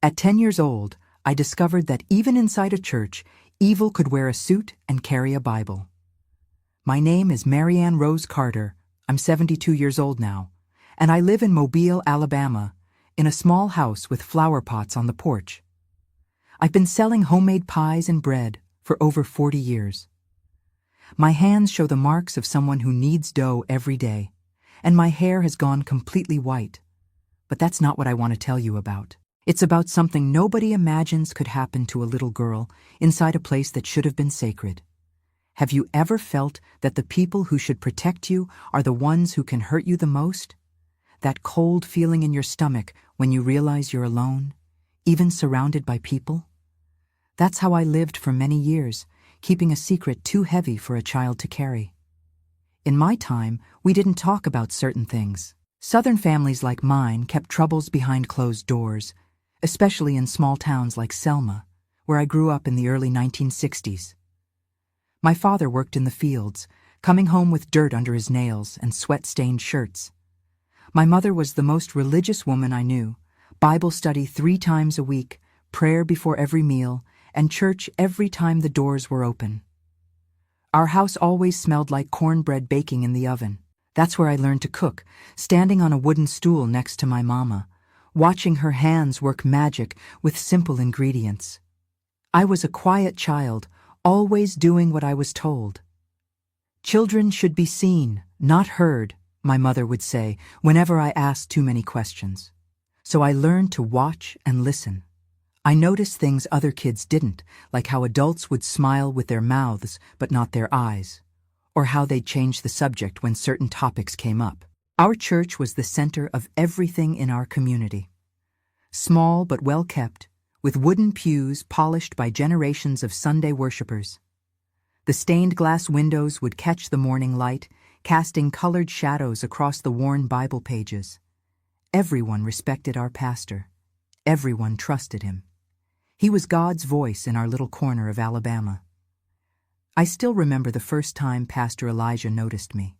At 10 years old, I discovered that even inside a church, evil could wear a suit and carry a Bible. My name is Marianne Rose Carter. I'm 72 years old now, and I live in Mobile, Alabama, in a small house with flower pots on the porch. I've been selling homemade pies and bread for over 40 years. My hands show the marks of someone who kneads dough every day, and my hair has gone completely white. But that's not what I want to tell you about. It's about something nobody imagines could happen to a little girl inside a place that should have been sacred. Have you ever felt that the people who should protect you are the ones who can hurt you the most? That cold feeling in your stomach when you realize you're alone, even surrounded by people? That's how I lived for many years, keeping a secret too heavy for a child to carry. In my time, we didn't talk about certain things. Southern families like mine kept troubles behind closed doors, especially in small towns like Selma, where I grew up in the early 1960s. My father worked in the fields, coming home with dirt under his nails and sweat-stained shirts. My mother was the most religious woman I knew, Bible study 3 times a week, prayer before every meal, and church every time the doors were open. Our house always smelled like cornbread baking in the oven. That's where I learned to cook, standing on a wooden stool next to my mama, watching her hands work magic with simple ingredients. I was a quiet child, always doing what I was told. Children should be seen, not heard, my mother would say whenever I asked too many questions. So I learned to watch and listen. I noticed things other kids didn't, like how adults would smile with their mouths but not their eyes, or how they'd change the subject when certain topics came up. Our church was the center of everything in our community. Small but well kept, with wooden pews polished by generations of Sunday worshipers. The stained glass windows would catch the morning light, casting colored shadows across the worn Bible pages. Everyone respected our pastor. Everyone trusted him. He was God's voice in our little corner of Alabama. I still remember the first time Pastor Elijah noticed me.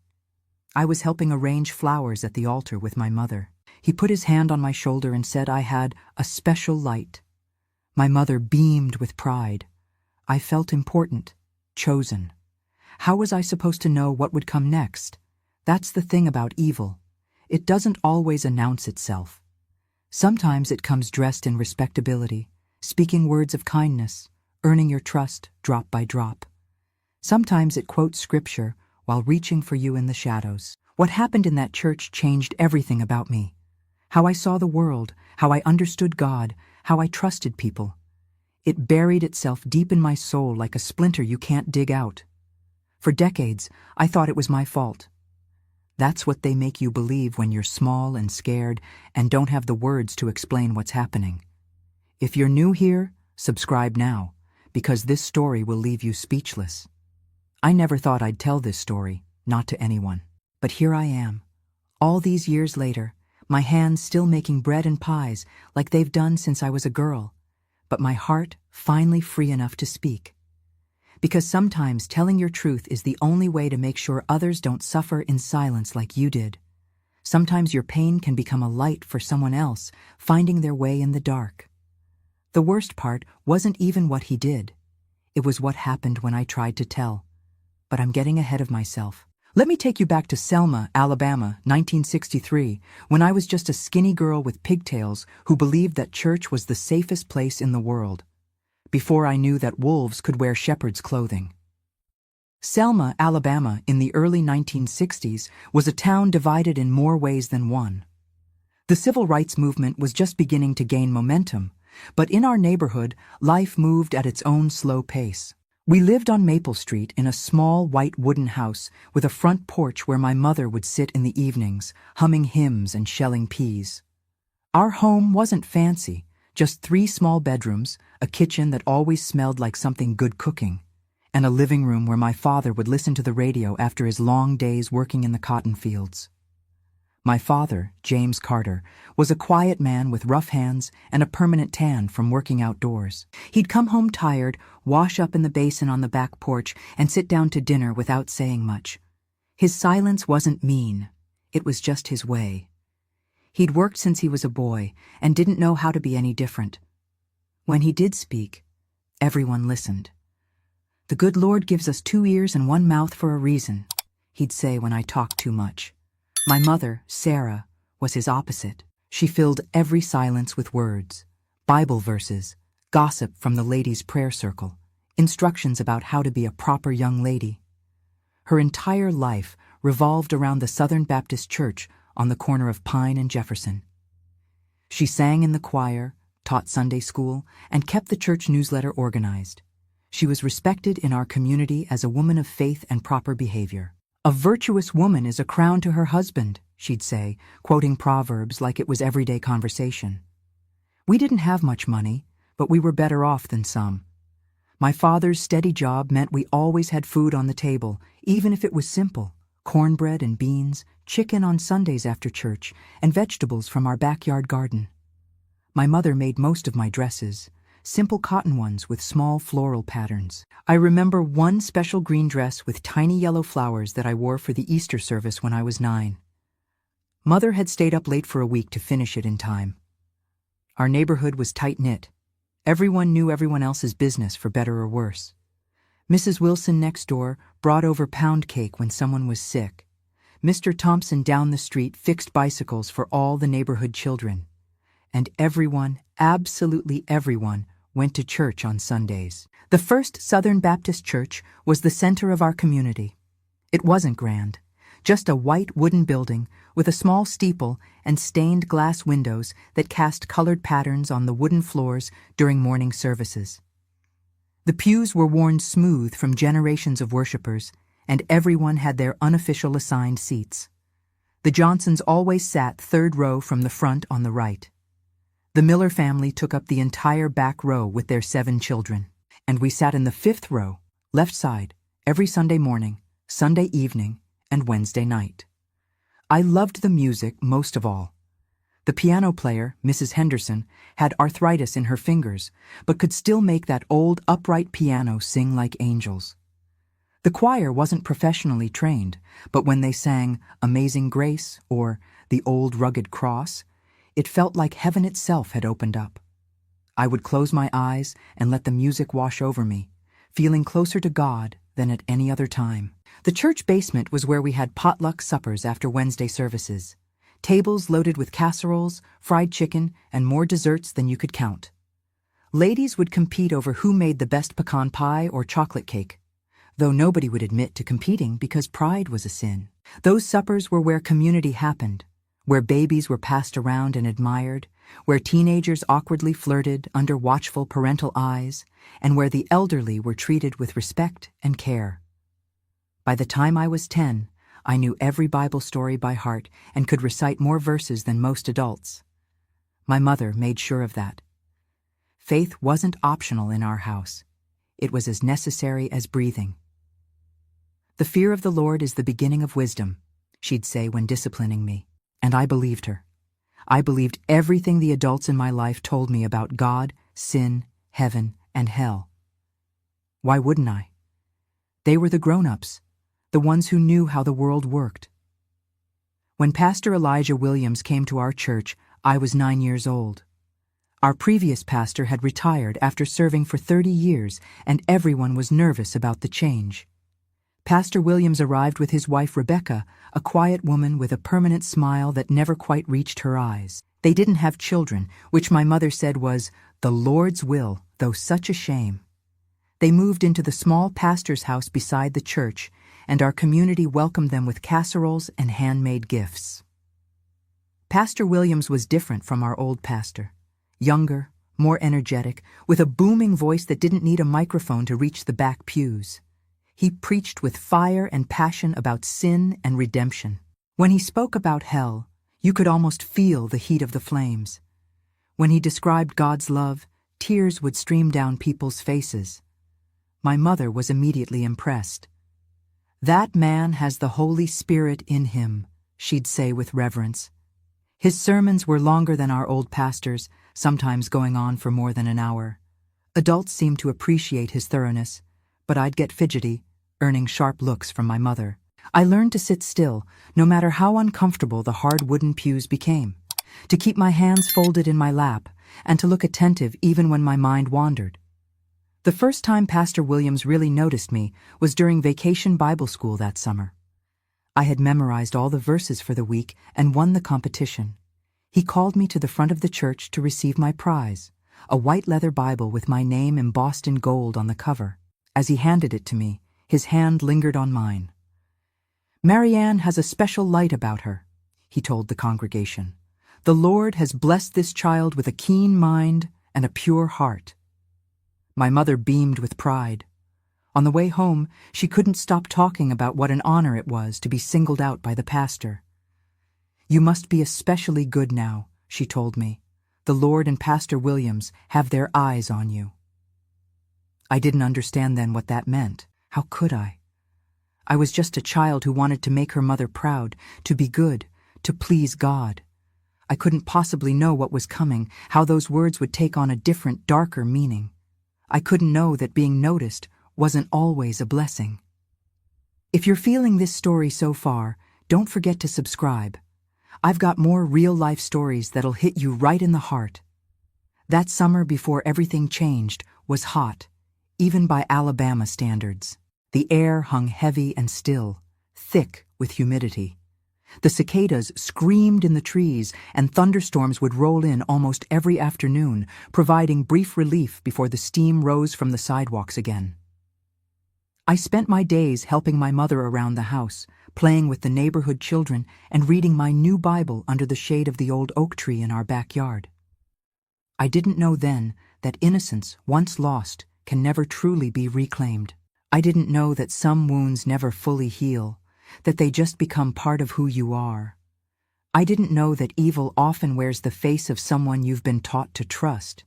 I was helping arrange flowers at the altar with my mother. He put his hand on my shoulder and said I had a special light. My mother beamed with pride. I felt important, chosen. How was I supposed to know what would come next? That's the thing about evil. It doesn't always announce itself. Sometimes it comes dressed in respectability, speaking words of kindness, earning your trust drop by drop. Sometimes it quotes scripture while reaching for you in the shadows. What happened in that church changed everything about me. How I saw the world, how I understood God, how I trusted people. It buried itself deep in my soul like a splinter you can't dig out. For decades, I thought it was my fault. That's what they make you believe when you're small and scared and don't have the words to explain what's happening. If you're new here, subscribe now, because this story will leave you speechless. I never thought I'd tell this story, not to anyone. But here I am, all these years later, my hands still making bread and pies like they've done since I was a girl, but my heart finally free enough to speak. Because sometimes telling your truth is the only way to make sure others don't suffer in silence like you did. Sometimes your pain can become a light for someone else, finding their way in the dark. The worst part wasn't even what he did. It was what happened when I tried to tell. But I'm getting ahead of myself. Let me take you back to Selma, Alabama, 1963, when I was just a skinny girl with pigtails who believed that church was the safest place in the world, before I knew that wolves could wear shepherd's clothing. Selma, Alabama, in the early 1960s, was a town divided in more ways than one. The civil rights movement was just beginning to gain momentum, but in our neighborhood, life moved at its own slow pace. We lived on Maple Street in a small white wooden house with a front porch where my mother would sit in the evenings, humming hymns and shelling peas. Our home wasn't fancy, just 3 small bedrooms, a kitchen that always smelled like something good cooking, and a living room where my father would listen to the radio after his long days working in the cotton fields. My father, James Carter, was a quiet man with rough hands and a permanent tan from working outdoors. He'd come home tired, wash up in the basin on the back porch, and sit down to dinner without saying much. His silence wasn't mean. It was just his way. He'd worked since he was a boy and didn't know how to be any different, When he did speak, everyone listened. "The good Lord gives us 2 ears and 1 mouth for a reason," he'd say when I talked too much. My mother, Sarah, was his opposite. She filled every silence with words, Bible verses, gossip from the ladies' prayer circle, instructions about how to be a proper young lady. Her entire life revolved around the Southern Baptist Church on the corner of Pine and Jefferson. She sang in the choir, taught Sunday school, and kept the church newsletter organized. She was respected in our community as a woman of faith and proper behavior. "A virtuous woman is a crown to her husband," she'd say, quoting Proverbs like it was everyday conversation. We didn't have much money, but we were better off than some. My father's steady job meant we always had food on the table, even if it was simple: cornbread and beans, chicken on Sundays after church, and vegetables from our backyard garden. My mother made most of my dresses, simple cotton ones with small floral patterns. I remember one special green dress with tiny yellow flowers that I wore for the Easter service when I was 9. Mother had stayed up late for a week to finish it in time. Our neighborhood was tight-knit. Everyone knew everyone else's business, for better or worse. Mrs. Wilson next door brought over pound cake when someone was sick. Mr. Thompson down the street fixed bicycles for all the neighborhood children. And everyone, absolutely everyone, went to church on Sundays. The First Southern Baptist Church was the center of our community. It wasn't grand, just a white wooden building with a small steeple and stained glass windows that cast colored patterns on the wooden floors during morning services. The pews were worn smooth from generations of worshipers, and everyone had their unofficial assigned seats. The Johnsons always sat 3rd row from the front on the right. The Miller family took up the entire back row with their 7 children, and we sat in the 5th row, left side, every Sunday morning, Sunday evening, and Wednesday night. I loved the music most of all. The piano player, Mrs. Henderson, had arthritis in her fingers, but could still make that old upright piano sing like angels. The choir wasn't professionally trained, but when they sang Amazing Grace or The Old Rugged Cross, it felt like heaven itself had opened up. I would close my eyes and let the music wash over me, feeling closer to God than at any other time. The church basement was where we had potluck suppers after Wednesday services, tables loaded with casseroles, fried chicken, and more desserts than you could count. Ladies would compete over who made the best pecan pie or chocolate cake, though nobody would admit to competing because pride was a sin. Those suppers were where community happened, where babies were passed around and admired, where teenagers awkwardly flirted under watchful parental eyes, and where the elderly were treated with respect and care. By the time I was 10, I knew every Bible story by heart and could recite more verses than most adults. My mother made sure of that. Faith wasn't optional in our house. It was as necessary as breathing. "The fear of the Lord is the beginning of wisdom," she'd say when disciplining me. And I believed her. I believed everything the adults in my life told me about God, sin, heaven, and hell. Why wouldn't I? They were the grown-ups, the ones who knew how the world worked. When Pastor Elijah Williams came to our church, I was 9 years old. Our previous pastor had retired after serving for 30 years, and everyone was nervous about the change. Pastor Williams arrived with his wife Rebecca, a quiet woman with a permanent smile that never quite reached her eyes. They didn't have children, which my mother said was the Lord's will, though such a shame. They moved into the small pastor's house beside the church, and our community welcomed them with casseroles and handmade gifts. Pastor Williams was different from our old pastor. Younger, more energetic, with a booming voice that didn't need a microphone to reach the back pews. He preached with fire and passion about sin and redemption. When he spoke about hell, you could almost feel the heat of the flames. When he described God's love, tears would stream down people's faces. My mother was immediately impressed. "That man has the Holy Spirit in him," she'd say with reverence. His sermons were longer than our old pastor's, sometimes going on for more than an hour. Adults seemed to appreciate his thoroughness, but I'd get fidgety, earning sharp looks from my mother. I learned to sit still, no matter how uncomfortable the hard wooden pews became, to keep my hands folded in my lap, and to look attentive even when my mind wandered. The first time Pastor Williams really noticed me was during Vacation Bible School that summer. I had memorized all the verses for the week and won the competition. He called me to the front of the church to receive my prize, a white leather Bible with my name embossed in gold on the cover. As he handed it to me, his hand lingered on mine. "Marianne has a special light about her," he told the congregation. "The Lord has blessed this child with a keen mind and a pure heart." My mother beamed with pride. On the way home, she couldn't stop talking about what an honor it was to be singled out by the pastor. "You must be especially good now," she told me. "The Lord and Pastor Williams have their eyes on you." I didn't understand then what that meant. How could I? I was just a child who wanted to make her mother proud, to be good, to please God. I couldn't possibly know what was coming, how those words would take on a different, darker meaning. I couldn't know that being noticed wasn't always a blessing. If you're feeling this story so far, don't forget to subscribe. I've got more real-life stories that'll hit you right in the heart. That summer before everything changed was hot, even by Alabama standards. The air hung heavy and still, thick with humidity. The cicadas screamed in the trees, and thunderstorms would roll in almost every afternoon, providing brief relief before the steam rose from the sidewalks again. I spent my days helping my mother around the house, playing with the neighborhood children, and reading my new Bible under the shade of the old oak tree in our backyard. I didn't know then that innocence, once lost, can never truly be reclaimed. I didn't know that some wounds never fully heal, that they just become part of who you are. I didn't know that evil often wears the face of someone you've been taught to trust.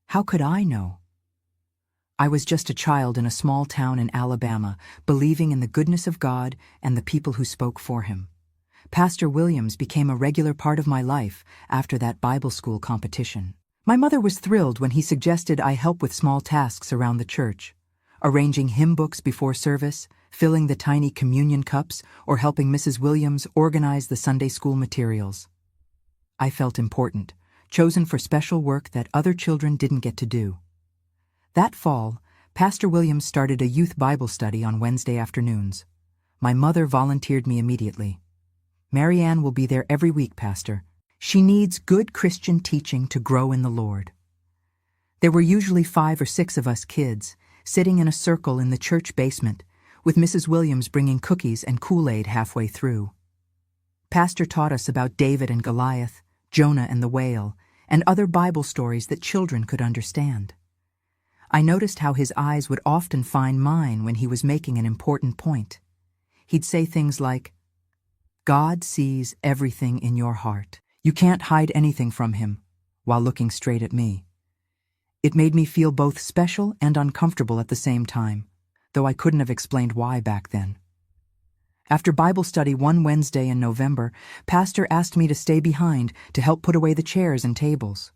How could I know? I was just a child in a small town in Alabama, believing in the goodness of God and the people who spoke for him. Pastor Williams became a regular part of my life after that Bible school competition. My mother was thrilled when he suggested I help with small tasks around the church, arranging hymn books before service, filling the tiny communion cups, or helping Mrs. Williams organize the Sunday school materials. I felt important, chosen for special work that other children didn't get to do. That fall, Pastor Williams started a youth Bible study on Wednesday afternoons. My mother volunteered me immediately. "Marianne will be there every week, Pastor. She needs good Christian teaching to grow in the Lord." There were usually 5 or 6 of us kids, sitting in a circle in the church basement, with Mrs. Williams bringing cookies and Kool-Aid halfway through. Pastor taught us about David and Goliath, Jonah and the whale, and other Bible stories that children could understand. I noticed how his eyes would often find mine when he was making an important point. He'd say things like, "God sees everything in your heart. You can't hide anything from him," while looking straight at me. It made me feel both special and uncomfortable at the same time, though I couldn't have explained why back then. After Bible study one Wednesday in November, Pastor asked me to stay behind to help put away the chairs and tables.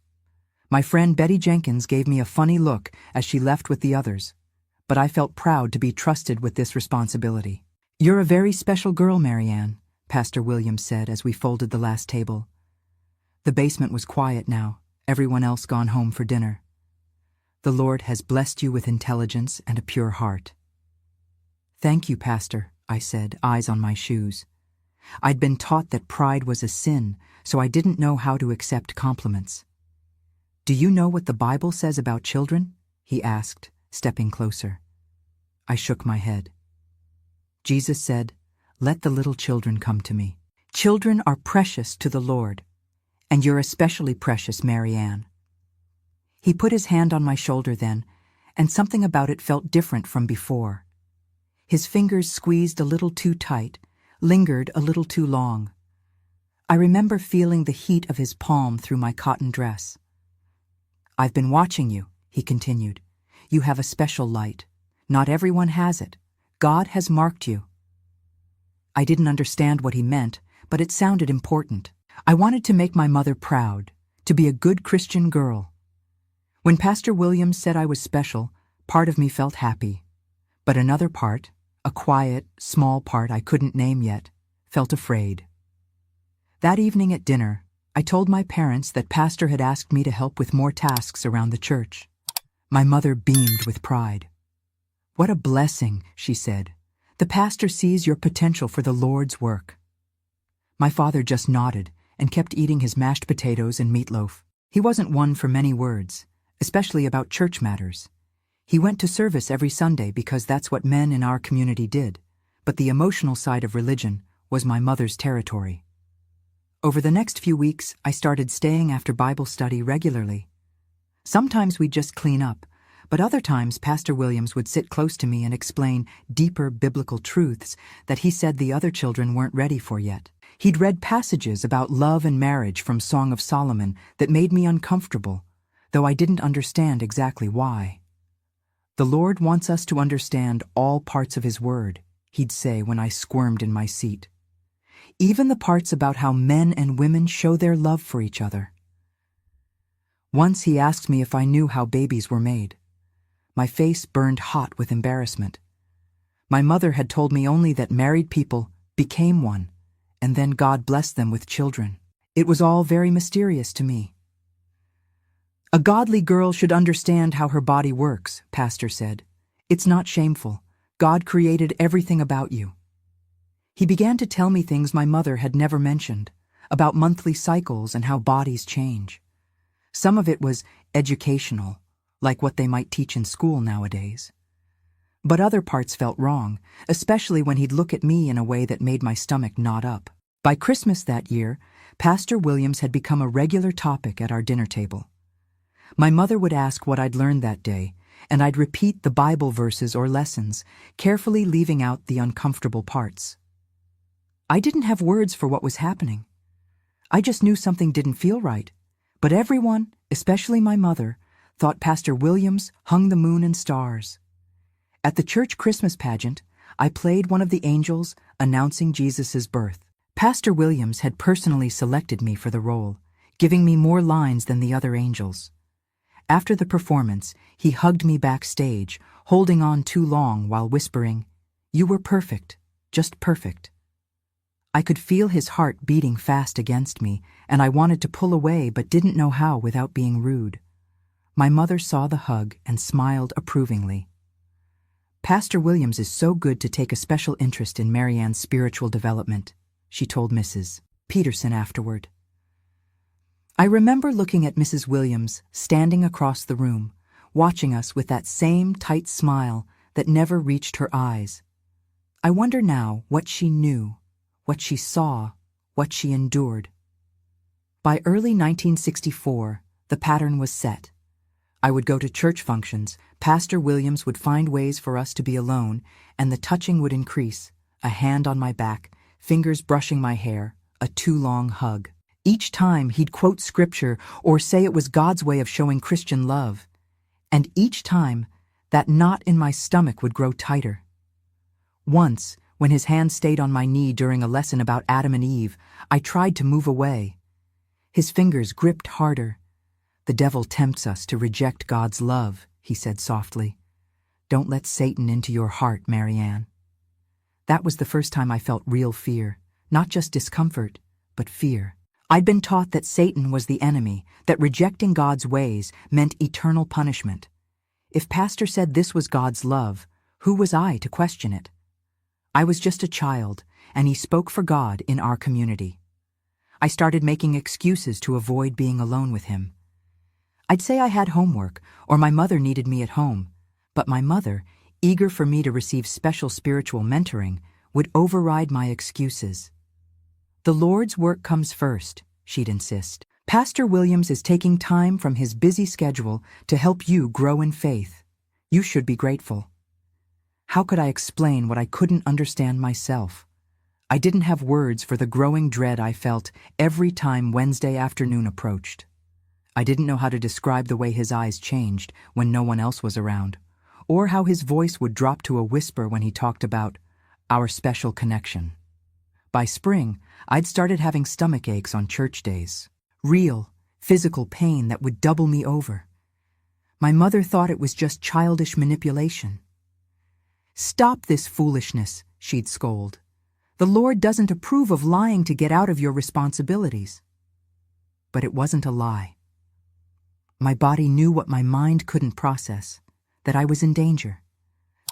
My friend Betty Jenkins gave me a funny look as she left with the others, but I felt proud to be trusted with this responsibility. "You're a very special girl, Marianne," Pastor Williams said as we folded the last table. The basement was quiet now, everyone else gone home for dinner. "The Lord has blessed you with intelligence and a pure heart." "Thank you, Pastor," I said, eyes on my shoes. I'd been taught that pride was a sin, so I didn't know how to accept compliments. "Do you know what the Bible says about children?" he asked, stepping closer. I shook my head. Jesus said, "Let the little children come to me." Children are precious to the Lord, and you're especially precious, Marianne. He put his hand on my shoulder then, and something about it felt different from before. His fingers squeezed a little too tight, lingered a little too long. I remember feeling the heat of his palm through my cotton dress. "I've been watching you," he continued. "You have a special light. Not everyone has it. God has marked you." I didn't understand what he meant, but it sounded important. I wanted to make my mother proud, to be a good Christian girl. When Pastor Williams said I was special, part of me felt happy. But another part, a quiet, small part I couldn't name yet, felt afraid. That evening at dinner, I told my parents that Pastor had asked me to help with more tasks around the church. My mother beamed with pride. "What a blessing," she said. "The pastor sees your potential for the Lord's work." My father just nodded and kept eating his mashed potatoes and meatloaf. He wasn't one for many words, especially about church matters. He went to service every Sunday because that's what men in our community did, but the emotional side of religion was my mother's territory. Over the next few weeks, I started staying after Bible study regularly. Sometimes we'd just clean up, but other times Pastor Williams would sit close to me and explain deeper biblical truths that he said the other children weren't ready for yet. He'd read passages about love and marriage from Song of Solomon that made me uncomfortable, though I didn't understand exactly why. "The Lord wants us to understand all parts of His Word," he'd say when I squirmed in my seat. "Even the parts about how men and women show their love for each other." Once he asked me if I knew how babies were made. My face burned hot with embarrassment. My mother had told me only that married people became one, and then God blessed them with children. It was all very mysterious to me. "A godly girl should understand how her body works," Pastor said. "It's not shameful. God created everything about you." He began to tell me things my mother had never mentioned, about monthly cycles and how bodies change. Some of it was educational, like what they might teach in school nowadays. But other parts felt wrong, especially when he'd look at me in a way that made my stomach knot up. By Christmas that year, Pastor Williams had become a regular topic at our dinner table. My mother would ask what I'd learned that day, and I'd repeat the Bible verses or lessons, carefully leaving out the uncomfortable parts. I didn't have words for what was happening. I just knew something didn't feel right, but everyone, especially my mother, thought Pastor Williams hung the moon and stars. At the church Christmas pageant, I played one of the angels announcing Jesus' birth. Pastor Williams had personally selected me for the role, giving me more lines than the other angels. After the performance, he hugged me backstage, holding on too long while whispering, "You were perfect, just perfect." I could feel his heart beating fast against me, and I wanted to pull away but didn't know how without being rude. My mother saw the hug and smiled approvingly. "Pastor Williams is so good to take a special interest in Marianne's spiritual development," she told Mrs. Peterson afterward. I remember looking at Mrs. Williams standing across the room, watching us with that same tight smile that never reached her eyes. I wonder now what she knew, what she saw, what she endured. By early 1964, the pattern was set. I would go to church functions, Pastor Williams would find ways for us to be alone, and the touching would increase, a hand on my back, fingers brushing my hair, a too long hug. Each time he'd quote scripture or say it was God's way of showing Christian love. And each time, that knot in my stomach would grow tighter. Once, when his hand stayed on my knee during a lesson about Adam and Eve, I tried to move away. His fingers gripped harder. "The devil tempts us to reject God's love," he said softly. "Don't let Satan into your heart, Marianne." That was the first time I felt real fear, not just discomfort, but fear. I'd been taught that Satan was the enemy, that rejecting God's ways meant eternal punishment. If Pastor said this was God's love, who was I to question it? I was just a child, and he spoke for God in our community. I started making excuses to avoid being alone with him. I'd say I had homework, or my mother needed me at home, but my mother, eager for me to receive special spiritual mentoring, would override my excuses. "The Lord's work comes first," she'd insist. "Pastor Williams is taking time from his busy schedule to help you grow in faith. You should be grateful." How could I explain what I couldn't understand myself? I didn't have words for the growing dread I felt every time Wednesday afternoon approached. I didn't know how to describe the way his eyes changed when no one else was around, or how his voice would drop to a whisper when he talked about our special connection. By spring, I'd started having stomach aches on church days. Real, physical pain that would double me over. My mother thought it was just childish manipulation. "Stop this foolishness," she'd scold. "The Lord doesn't approve of lying to get out of your responsibilities." but it wasn't a lie. My body knew what my mind couldn't process, that I was in danger,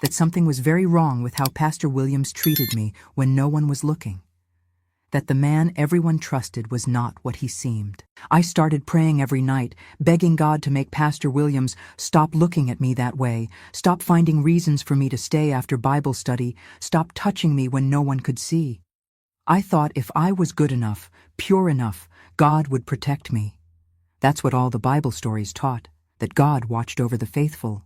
that something was very wrong with how Pastor Williams treated me when no one was looking, that the man everyone trusted was not what he seemed. I started praying every night, begging God to make Pastor Williams stop looking at me that way, stop finding reasons for me to stay after Bible study, stop touching me when no one could see. I thought if I was good enough, pure enough, God would protect me. That's what all the Bible stories taught, that God watched over the faithful.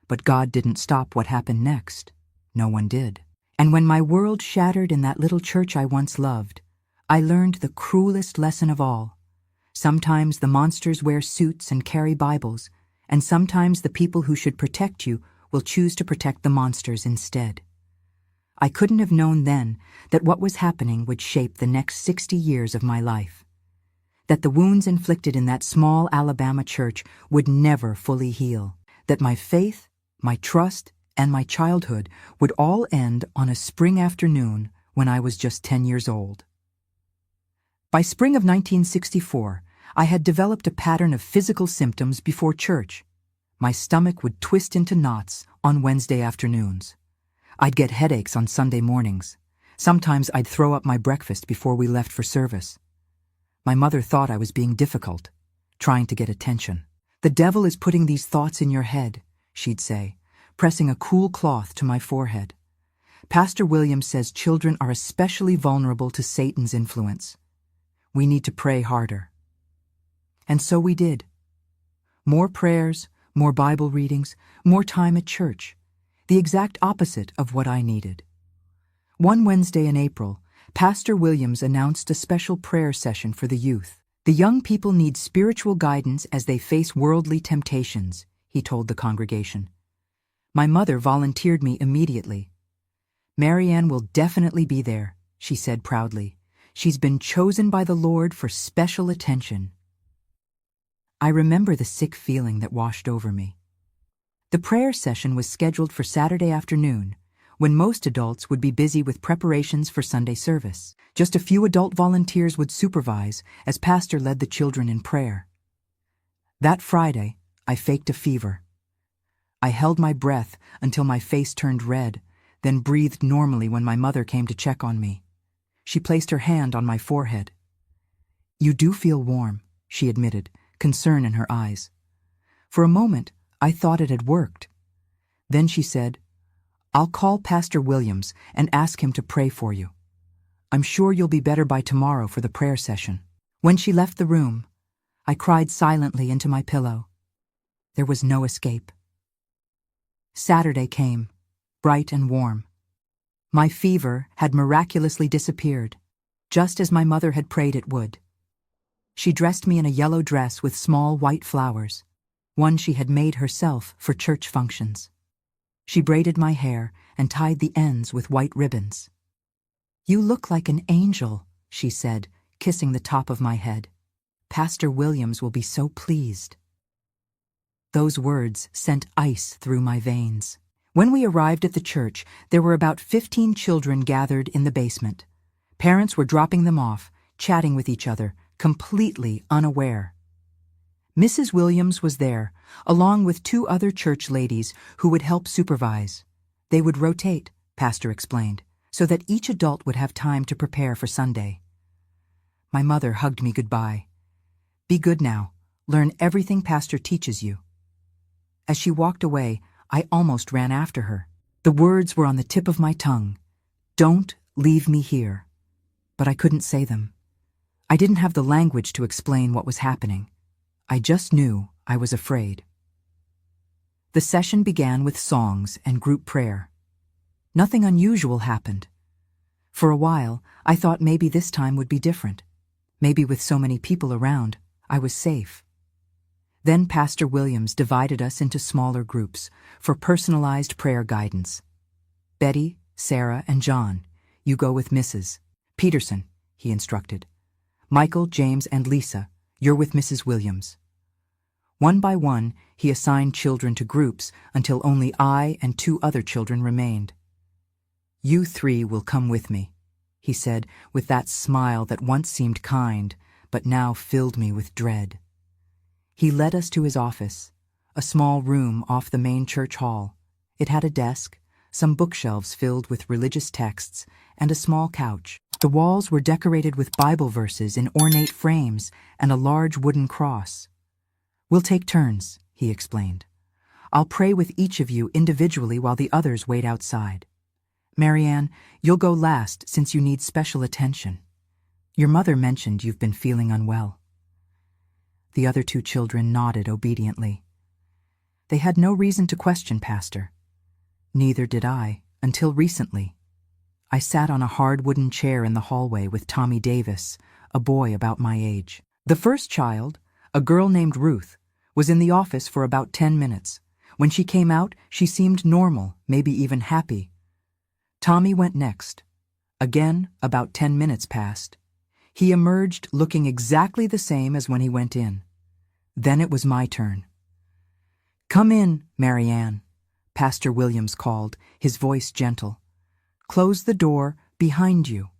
But God didn't stop what happened next. No one did. And when my world shattered in that little church I once loved, I learned the cruelest lesson of all. Sometimes the monsters wear suits and carry Bibles, and sometimes the people who should protect you will choose to protect the monsters instead. I couldn't have known then that what was happening would shape the next 60 years of my life. That the wounds inflicted in that small Alabama church would never fully heal. That my faith, my trust, and my childhood would all end on a spring afternoon when I was just 10 years old. By spring of 1964, I had developed a pattern of physical symptoms before church. My stomach would twist into knots on Wednesday afternoons. I'd get headaches on Sunday mornings. Sometimes I'd throw up my breakfast before we left for service. My mother thought I was being difficult, trying to get attention. "The devil is putting these thoughts in your head," she'd say, pressing a cool cloth to my forehead. "Pastor Williams says children are especially vulnerable to Satan's influence. We need to pray harder." And so we did. More prayers, more Bible readings, more time at church. The exact opposite of what I needed. One Wednesday in April, Pastor Williams announced a special prayer session for the youth. "The young people need spiritual guidance as they face worldly temptations," he told the congregation. My mother volunteered me immediately. "Marianne will definitely be there," she said proudly. "She's been chosen by the Lord for special attention." I remember the sick feeling that washed over me. The prayer session was scheduled for Saturday afternoon, when most adults would be busy with preparations for Sunday service. Just a few adult volunteers would supervise as Pastor led the children in prayer. That Friday, I faked a fever. I held my breath until my face turned red, then breathed normally when my mother came to check on me. She placed her hand on my forehead. "You do feel warm," she admitted, concern in her eyes. For a moment, I thought it had worked. Then she said, "I'll call Pastor Williams and ask him to pray for you. I'm sure you'll be better by tomorrow for the prayer session." When she left the room, I cried silently into my pillow. There was no escape. Saturday came, bright and warm. My fever had miraculously disappeared, just as my mother had prayed it would. She dressed me in a yellow dress with small white flowers, one she had made herself for church functions. She braided my hair and tied the ends with white ribbons. "You look like an angel," she said, kissing the top of my head. "Pastor Williams will be so pleased." Those words sent ice through my veins. When we arrived at the church, there were about 15 children gathered in the basement. Parents were dropping them off, chatting with each other, completely unaware. Mrs. Williams was there, along with 2 other church ladies who would help supervise. They would rotate, Pastor explained, so that each adult would have time to prepare for Sunday. My mother hugged me goodbye. "Be good now. Learn everything Pastor teaches you." As she walked away, I almost ran after her. The words were on the tip of my tongue. "Don't leave me here." But I couldn't say them. I didn't have the language to explain what was happening. I just knew I was afraid. The session began with songs and group prayer. Nothing unusual happened. For a while, I thought maybe this time would be different. Maybe with so many people around, I was safe. Then Pastor Williams divided us into smaller groups for personalized prayer guidance. "Betty, Sarah, and John, you go with Mrs. Peterson," he instructed. "Michael, James, and Lisa, you're with Mrs. Williams." One by one, he assigned children to groups until only I and 2 other children remained. "You 3 will come with me," he said with that smile that once seemed kind, but now filled me with dread. He led us to his office, a small room off the main church hall. It had a desk, some bookshelves filled with religious texts, and a small couch. The walls were decorated with Bible verses in ornate frames and a large wooden cross. "We'll take turns," he explained. "I'll pray with each of you individually while the others wait outside. Marianne, you'll go last since you need special attention. Your mother mentioned you've been feeling unwell." The other two children nodded obediently. They had no reason to question Pastor. Neither did I, until recently. I sat on a hard wooden chair in the hallway with Tommy Davis, a boy about my age. The first child, a girl named Ruth, was in the office for about 10 minutes. When she came out, she seemed normal, maybe even happy. Tommy went next. Again, about 10 minutes passed. He emerged looking exactly the same as when he went in. Then it was my turn. "Come in, Marianne," Pastor Williams called, his voice gentle. "Close the door behind you."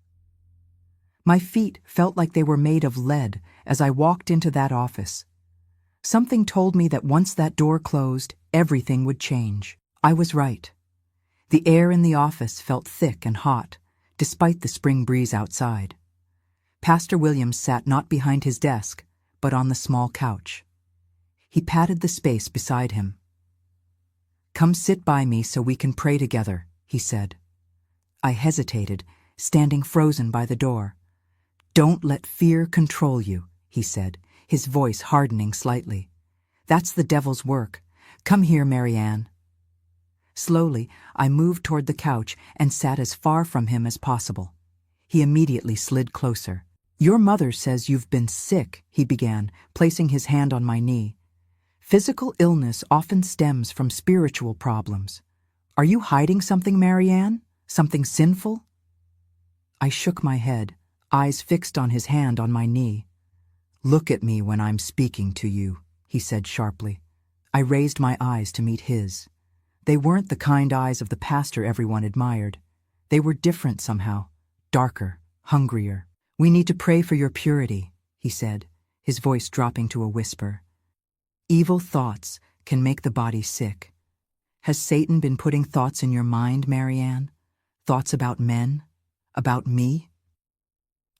My feet felt like they were made of lead as I walked into that office. Something told me that once that door closed, everything would change. I was right. The air in the office felt thick and hot, despite the spring breeze outside. Pastor Williams sat not behind his desk, but on the small couch. He patted the space beside him. "Come sit by me so we can pray together," he said. I hesitated, standing frozen by the door. "Don't let fear control you," he said, his voice hardening slightly. "That's the devil's work. Come here, Marianne." Slowly, I moved toward the couch and sat as far from him as possible. He immediately slid closer. "Your mother says you've been sick," he began, placing his hand on my knee. "Physical illness often stems from spiritual problems. Are you hiding something, Marianne? Something sinful?" I shook my head, eyes fixed on his hand on my knee. "Look at me when I'm speaking to you," he said sharply. I raised my eyes to meet his. They weren't the kind eyes of the pastor everyone admired. They were different somehow, darker, hungrier. "We need to pray for your purity," he said, his voice dropping to a whisper. "Evil thoughts can make the body sick. Has Satan been putting thoughts in your mind, Marianne? Thoughts about men? About me?"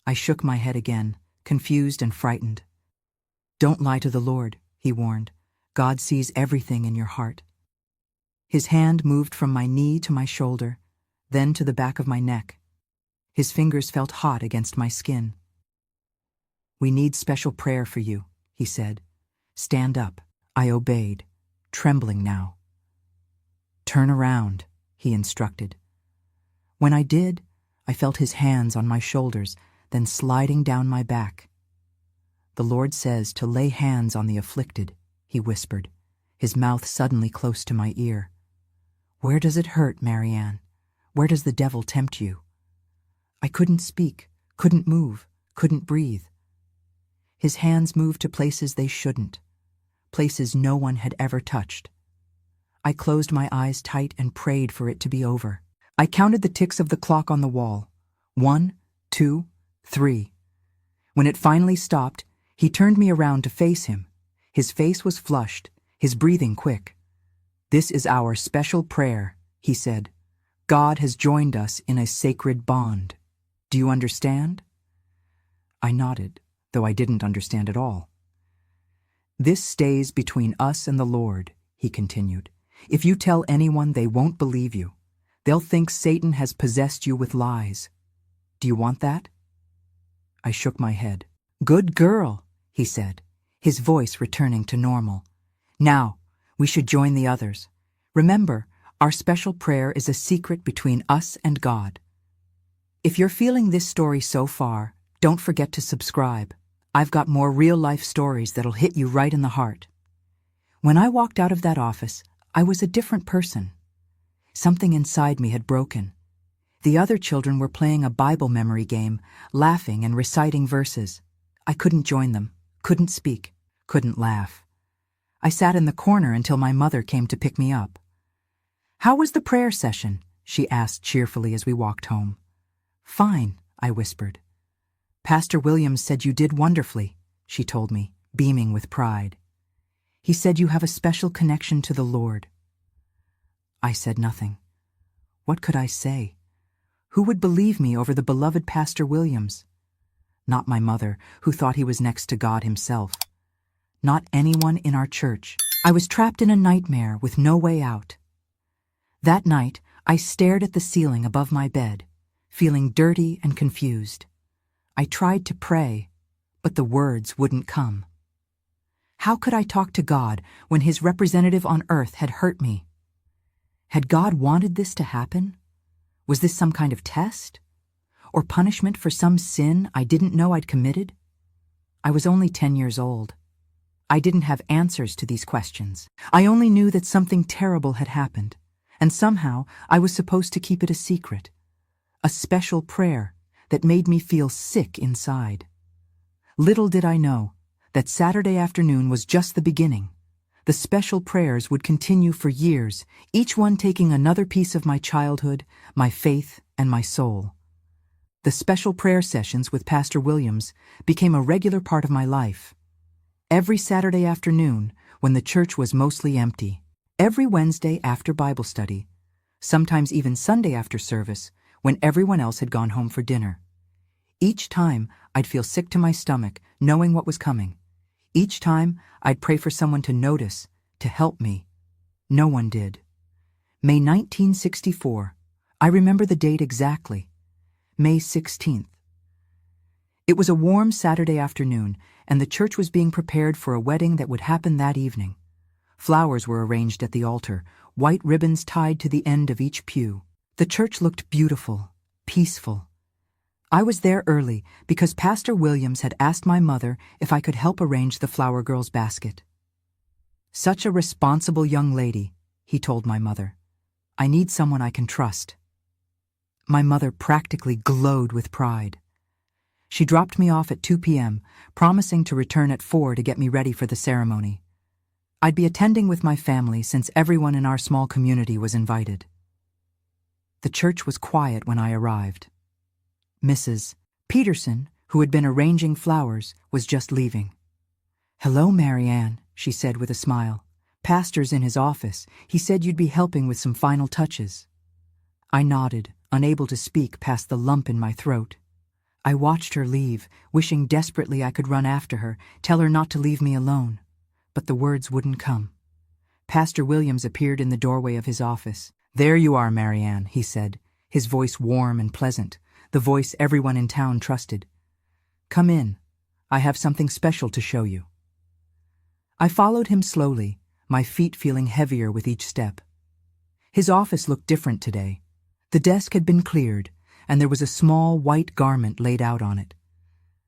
I shook my head again, confused and frightened. "Don't lie to the Lord," he warned. "God sees everything in your heart." His hand moved from my knee to my shoulder, then to the back of my neck. His fingers felt hot against my skin. "We need special prayer for you," he said. "Stand up." I obeyed, trembling now. "Turn around," he instructed. When I did, I felt his hands on my shoulders, then sliding down my back. "The Lord says to lay hands on the afflicted," he whispered, his mouth suddenly close to my ear. "Where does it hurt, Marianne? Where does the devil tempt you?" I couldn't speak, couldn't move, couldn't breathe. His hands moved to places they shouldn't, places no one had ever touched. I closed my eyes tight and prayed for it to be over. I counted the ticks of the clock on the wall. 1, 2, 3. When it finally stopped, he turned me around to face him. His face was flushed, his breathing quick. "This is our special prayer," he said. "God has joined us in a sacred bond. Do you understand?" I nodded, though I didn't understand at all. "This stays between us and the Lord," he continued. "If you tell anyone, they won't believe you. They'll think Satan has possessed you with lies. Do you want that?" I shook my head. "Good girl," he said, his voice returning to normal. "Now, we should join the others. Remember, our special prayer is a secret between us and God." If you're feeling this story so far, don't forget to subscribe. I've got more real-life stories that'll hit you right in the heart. When I walked out of that office, I was a different person. Something inside me had broken. The other children were playing a Bible memory game, laughing and reciting verses. I couldn't join them, couldn't speak, couldn't laugh. I sat in the corner until my mother came to pick me up. "How was the prayer session?" she asked cheerfully as we walked home. "Fine," I whispered. Pastor Williams said you did wonderfully, she told me, beaming with pride. He said you have a special connection to the Lord. I said nothing. What could I say? Who would believe me over the beloved Pastor Williams? Not my mother, who thought he was next to God himself. Not anyone in our church. I was trapped in a nightmare with no way out. That night, I stared at the ceiling above my bed, feeling dirty and confused. I tried to pray, but the words wouldn't come. How could I talk to God when his representative on earth had hurt me? Had God wanted this to happen? Was this some kind of test? Or punishment for some sin I didn't know I'd committed? I was only 10 years old. I didn't have answers to these questions. I only knew that something terrible had happened, and somehow I was supposed to keep it a secret. A special prayer that made me feel sick inside. Little did I know that Saturday afternoon was just the beginning. The special prayers would continue for years, each one taking another piece of my childhood, my faith, and my soul. The special prayer sessions with Pastor Williams became a regular part of my life. Every Saturday afternoon, when the church was mostly empty, every Wednesday after Bible study, sometimes even Sunday after service, when everyone else had gone home for dinner. Each time, I'd feel sick to my stomach, knowing what was coming. Each time, I'd pray for someone to notice, to help me. No one did. May 1964. I remember the date exactly. May 16th. It was a warm Saturday afternoon, and the church was being prepared for a wedding that would happen that evening. Flowers were arranged at the altar, white ribbons tied to the end of each pew. The church looked beautiful, peaceful. I was there early because Pastor Williams had asked my mother if I could help arrange the flower girl's basket. Such a responsible young lady, he told my mother. I need someone I can trust. My mother practically glowed with pride. She dropped me off at 2 p.m., promising to return at 4 to get me ready for the ceremony. I'd be attending with my family since everyone in our small community was invited. The church was quiet when I arrived. Mrs. Peterson, who had been arranging flowers, was just leaving. "Hello, Mary Ann," she said with a smile. "Pastor's in his office. He said you'd be helping with some final touches." I nodded, unable to speak past the lump in my throat. I watched her leave, wishing desperately I could run after her, tell her not to leave me alone. But the words wouldn't come. Pastor Williams appeared in the doorway of his office. "There you are, Mary Ann," he said, his voice warm and pleasant, the voice everyone in town trusted. "Come in. I have something special to show you." I followed him slowly, my feet feeling heavier with each step. His office looked different today. The desk had been cleared, and there was a small white garment laid out on it.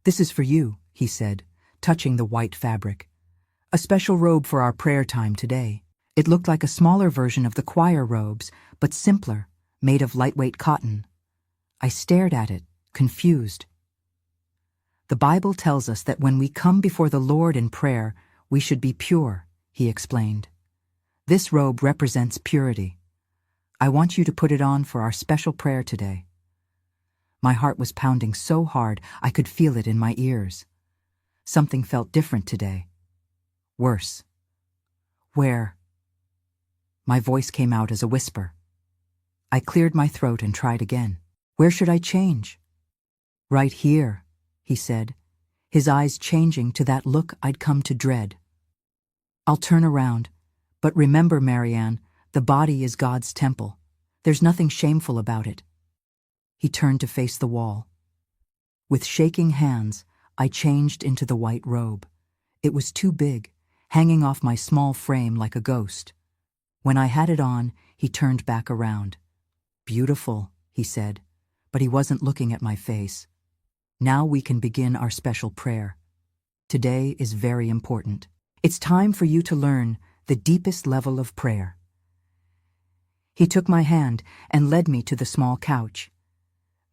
"This is for you," he said, touching the white fabric. "A special robe for our prayer time today." It looked like a smaller version of the choir robes, but simpler, made of lightweight cotton. I stared at it, confused. "The Bible tells us that when we come before the Lord in prayer, we should be pure," he explained. "This robe represents purity. I want you to put it on for our special prayer today." My heart was pounding so hard I could feel it in my ears. Something felt different today. Worse. "Where?" My voice came out as a whisper. I cleared my throat and tried again. "Where should I change?" "Right here," he said, his eyes changing to that look I'd come to dread. "I'll turn around, but remember, Mary Ann, the body is God's temple. There's nothing shameful about it." He turned to face the wall. With shaking hands, I changed into the white robe. It was too big, hanging off my small frame like a ghost. When I had it on, he turned back around. "Beautiful," he said, but he wasn't looking at my face. "Now we can begin our special prayer. Today is very important. It's time for you to learn the deepest level of prayer." He took my hand and led me to the small couch.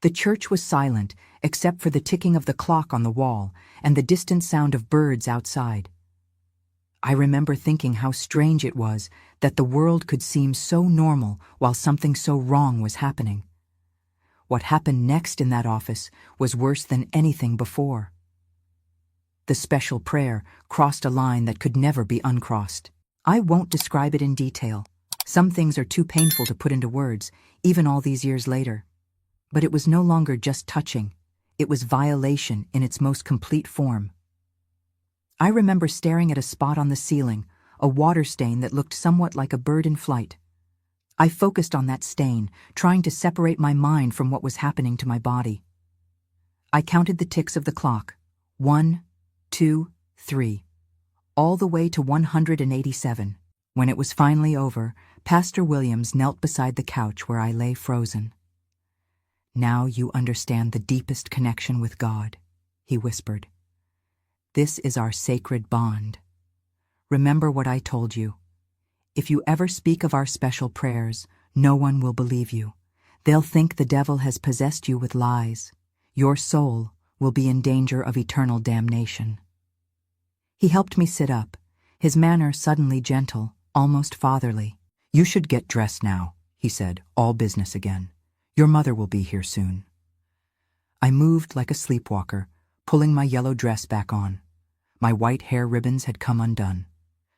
The church was silent, except for the ticking of the clock on the wall and the distant sound of birds outside. I remember thinking how strange it was that the world could seem so normal while something so wrong was happening. What happened next in that office was worse than anything before. The special prayer crossed a line that could never be uncrossed. I won't describe it in detail. Some things are too painful to put into words, even all these years later. But it was no longer just touching. It was violation in its most complete form. I remember staring at a spot on the ceiling, a water stain that looked somewhat like a bird in flight. I focused on that stain, trying to separate my mind from what was happening to my body. I counted the ticks of the clock. 1, 2, 3. All the way to 187. When it was finally over, Pastor Williams knelt beside the couch where I lay frozen. "Now you understand the deepest connection with God," he whispered. "This is our sacred bond. Remember what I told you. If you ever speak of our special prayers, no one will believe you. They'll think the devil has possessed you with lies. Your soul will be in danger of eternal damnation." He helped me sit up, his manner suddenly gentle, almost fatherly. "You should get dressed now," he said, all business again. "Your mother will be here soon." I moved like a sleepwalker, pulling my yellow dress back on. My white hair ribbons had come undone.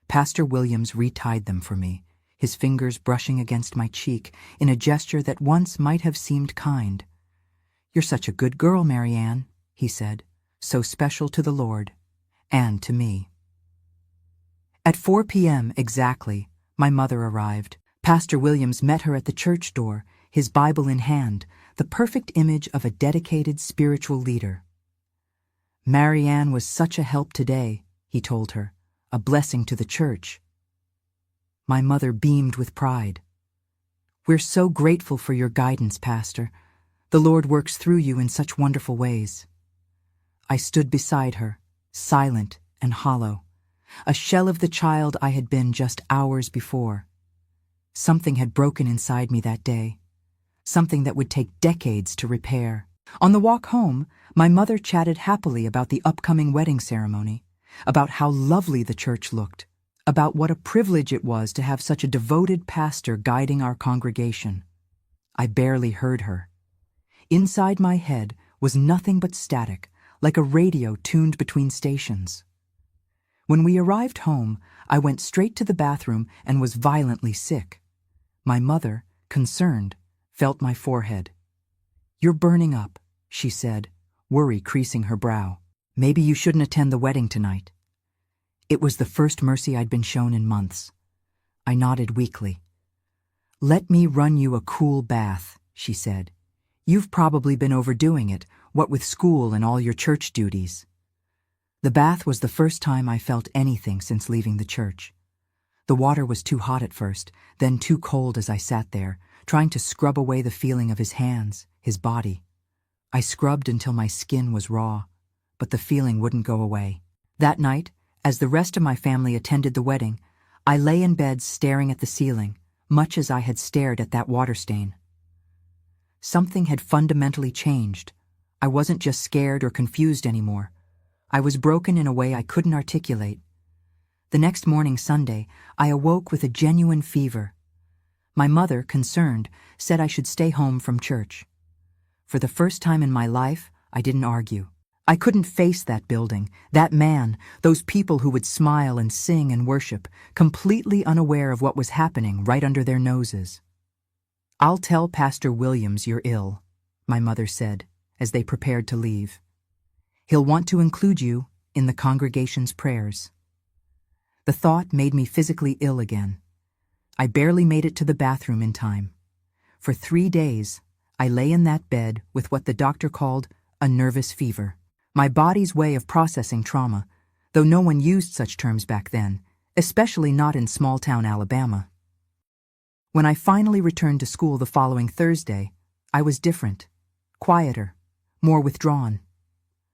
Pastor Williams retied them for me, his fingers brushing against my cheek in a gesture that once might have seemed kind. "You're such a good girl, Marianne," he said, "so special to the Lord, and to me." At 4 p.m. exactly, my mother arrived. Pastor Williams met her at the church door, his Bible in hand, the perfect image of a dedicated spiritual leader. "Marianne was such a help today," he told her, "a blessing to the church." My mother beamed with pride. "We're so grateful for your guidance, Pastor. The Lord works through you in such wonderful ways." I stood beside her, silent and hollow, a shell of the child I had been just hours before. Something had broken inside me that day, something that would take decades to repair. On the walk home, my mother chatted happily about the upcoming wedding ceremony, about how lovely the church looked, about what a privilege it was to have such a devoted pastor guiding our congregation. I barely heard her. Inside my head was nothing but static, like a radio tuned between stations. When we arrived home, I went straight to the bathroom and was violently sick. My mother, concerned, felt my forehead. "You're burning up," she said, worry creasing her brow. "Maybe you shouldn't attend the wedding tonight." It was the first mercy I'd been shown in months. I nodded weakly. "Let me run you a cool bath," she said. "You've probably been overdoing it, what with school and all your church duties." The bath was the first time I felt anything since leaving the church. The water was too hot at first, then too cold as I sat there, trying to scrub away the feeling of his hands, his body. I scrubbed until my skin was raw, but the feeling wouldn't go away. That night, as the rest of my family attended the wedding, I lay in bed staring at the ceiling, much as I had stared at that water stain. Something had fundamentally changed. I wasn't just scared or confused anymore. I was broken in a way I couldn't articulate. The next morning, Sunday, I awoke with a genuine fever. My mother, concerned, said I should stay home from church. For the first time in my life, I didn't argue. I couldn't face that building, that man, those people who would smile and sing and worship, completely unaware of what was happening right under their noses. "I'll tell Pastor Williams you're ill," my mother said, as they prepared to leave. "He'll want to include you in the congregation's prayers." The thought made me physically ill again. I barely made it to the bathroom in time. For 3 days, I lay in that bed with what the doctor called a nervous fever. My body's way of processing trauma, though no one used such terms back then, especially not in small-town Alabama. When I finally returned to school the following Thursday, I was different, quieter, more withdrawn.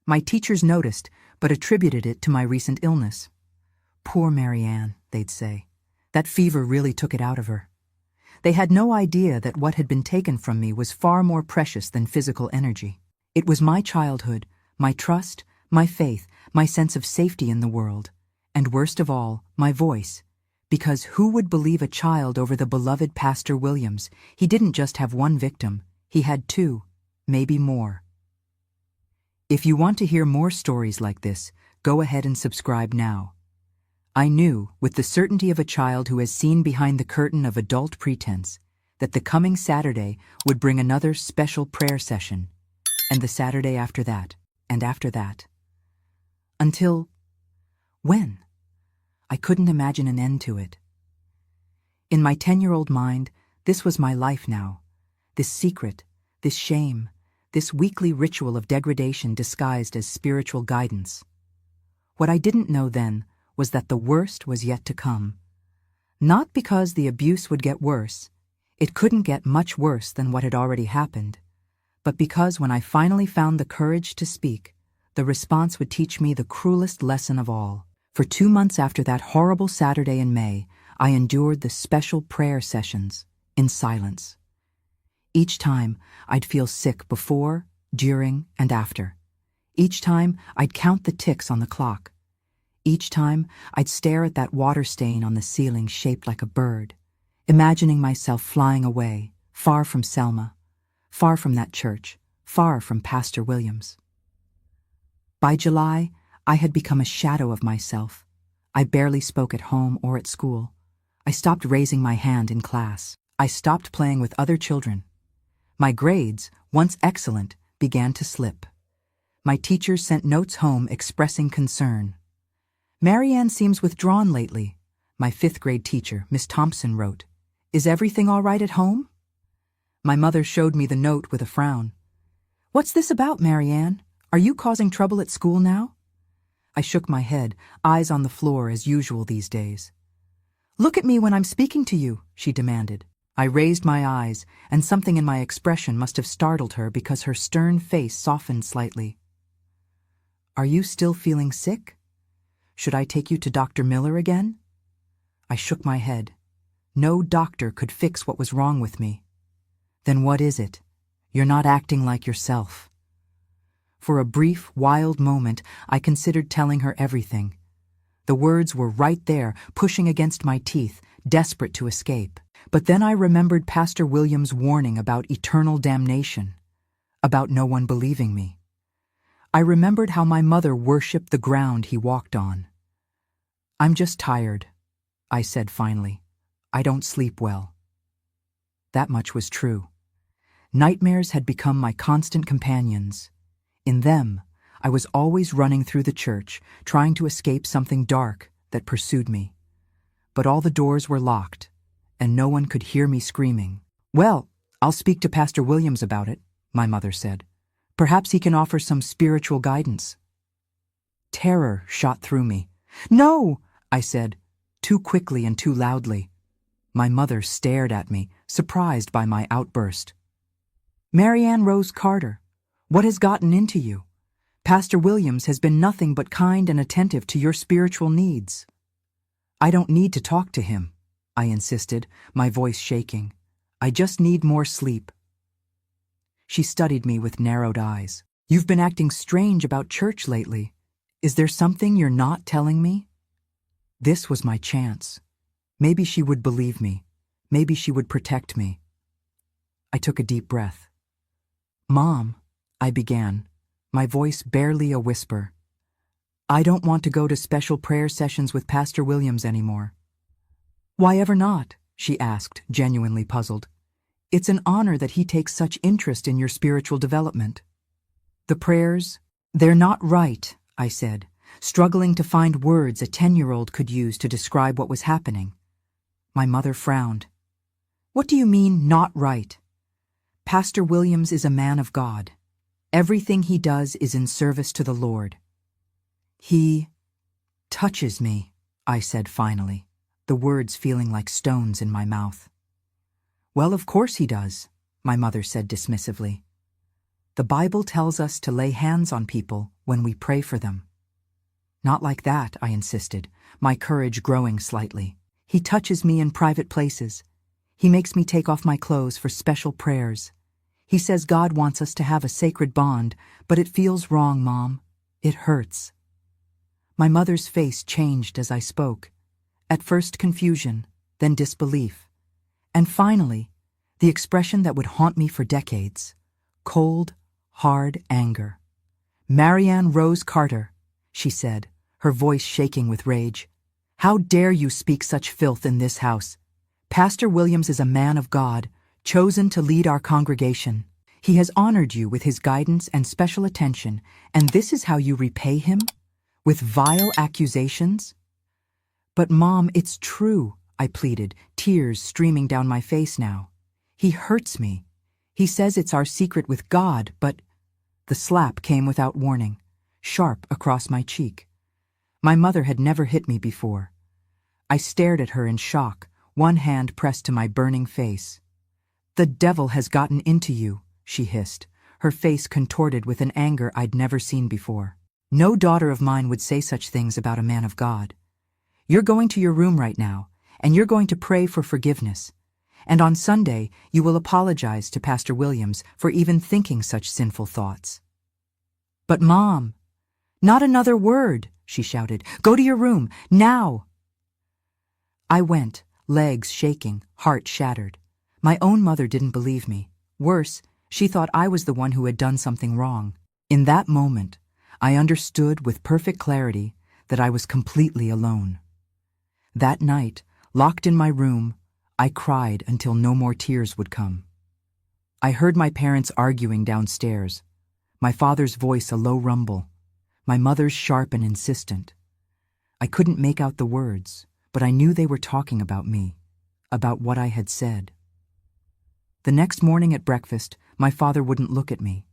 My teachers noticed, but attributed it to my recent illness. "Poor Marianne," they'd say. "That fever really took it out of her." They had no idea that what had been taken from me was far more precious than physical energy. It was my childhood, my trust, my faith, my sense of safety in the world, and worst of all, my voice. Because who would believe a child over the beloved Pastor Williams? He didn't just have one victim, he had 2. maybe more. If you want to hear more stories like this, go ahead and subscribe now. I knew, with the certainty of a child who has seen behind the curtain of adult pretense, that the coming Saturday would bring another special prayer session, and the Saturday after that, and after that. Until when? I couldn't imagine an end to it. In my 10-year-old mind, this was my life now. This secret, this shame, this weekly ritual of degradation disguised as spiritual guidance. What I didn't know then was that the worst was yet to come. Not because the abuse would get worse, it couldn't get much worse than what had already happened, but because when I finally found the courage to speak, the response would teach me the cruelest lesson of all. For 2 months after that horrible Saturday in May, I endured the special prayer sessions in silence. Each time, I'd feel sick before, during, and after. Each time, I'd count the ticks on the clock. Each time, I'd stare at that water stain on the ceiling shaped like a bird, imagining myself flying away, far from Selma, far from that church, far from Pastor Williams. By July, I had become a shadow of myself. I barely spoke at home or at school. I stopped raising my hand in class. I stopped playing with other children. My grades, once excellent, began to slip. My teachers sent notes home expressing concern. "Marianne seems withdrawn lately," my 5th grade teacher, Miss Thompson, wrote. "Is everything all right at home?" My mother showed me the note with a frown. "What's this about, Marianne? Are you causing trouble at school now?" I shook my head, eyes on the floor as usual these days. "Look at me when I'm speaking to you," she demanded. I raised my eyes, and something in my expression must have startled her because her stern face softened slightly. "Are you still feeling sick? Should I take you to Dr. Miller again?" I shook my head. No doctor could fix what was wrong with me. "Then what is it? You're not acting like yourself." For a brief, wild moment, I considered telling her everything. The words were right there, pushing against my teeth, desperate to escape. But then I remembered Pastor Williams' warning about eternal damnation, about no one believing me. I remembered how my mother worshipped the ground he walked on. "I'm just tired," I said finally. "I don't sleep well." That much was true. Nightmares had become my constant companions. In them, I was always running through the church, trying to escape something dark that pursued me. But all the doors were locked, and no one could hear me screaming. "Well, I'll speak to Pastor Williams about it," my mother said. "Perhaps he can offer some spiritual guidance." Terror shot through me. "No!" I said, too quickly and too loudly. My mother stared at me, surprised by my outburst. "Marianne Rose Carter, what has gotten into you? Pastor Williams has been nothing but kind and attentive to your spiritual needs." "I don't need to talk to him," I insisted, my voice shaking. "I just need more sleep." She studied me with narrowed eyes. "You've been acting strange about church lately. Is there something you're not telling me?" This was my chance. Maybe she would believe me. Maybe she would protect me. I took a deep breath. "Mom," I began, my voice barely a whisper. "I don't want to go to special prayer sessions with Pastor Williams anymore." "Why ever not?" she asked, genuinely puzzled. "It's an honor that he takes such interest in your spiritual development." "The prayers, they're not right," I said, struggling to find words a 10-year-old could use to describe what was happening. My mother frowned. "What do you mean, not right?" "Pastor Williams is a man of God. Everything he does is in service to the Lord." "He touches me," I said finally, the words feeling like stones in my mouth. "Well, of course he does," my mother said dismissively. "The Bible tells us to lay hands on people when we pray for them." "Not like that," I insisted, my courage growing slightly. "He touches me in private places. He makes me take off my clothes for special prayers. He says God wants us to have a sacred bond, but it feels wrong, Mom. It hurts." My mother's face changed as I spoke. At first confusion, then disbelief. And finally, the expression that would haunt me for decades: cold, hard anger. "Marianne Rose Carter," she said, her voice shaking with rage. "How dare you speak such filth in this house? Pastor Williams is a man of God, chosen to lead our congregation. He has honored you with his guidance and special attention, and this is how you repay him? With vile accusations?" "But Mom, it's true," I pleaded, tears streaming down my face now. "He hurts me. He says it's our secret with God, but—" The slap came without warning, sharp across my cheek. My mother had never hit me before. I stared at her in shock, one hand pressed to my burning face. "The devil has gotten into you," she hissed, her face contorted with an anger I'd never seen before. "No daughter of mine would say such things about a man of God. You're going to your room right now, and you're going to pray for forgiveness. And on Sunday, you will apologize to Pastor Williams for even thinking such sinful thoughts." "But Mom—" "Not another word," she shouted. "Go to your room, now!" I went, legs shaking, heart shattered. My own mother didn't believe me. Worse, she thought I was the one who had done something wrong. In that moment, I understood with perfect clarity that I was completely alone. That night, locked in my room, I cried until no more tears would come. I heard my parents arguing downstairs, my father's voice a low rumble, my mother's sharp and insistent. I couldn't make out the words, but I knew they were talking about me, about what I had said. The next morning at breakfast, my father wouldn't look at me.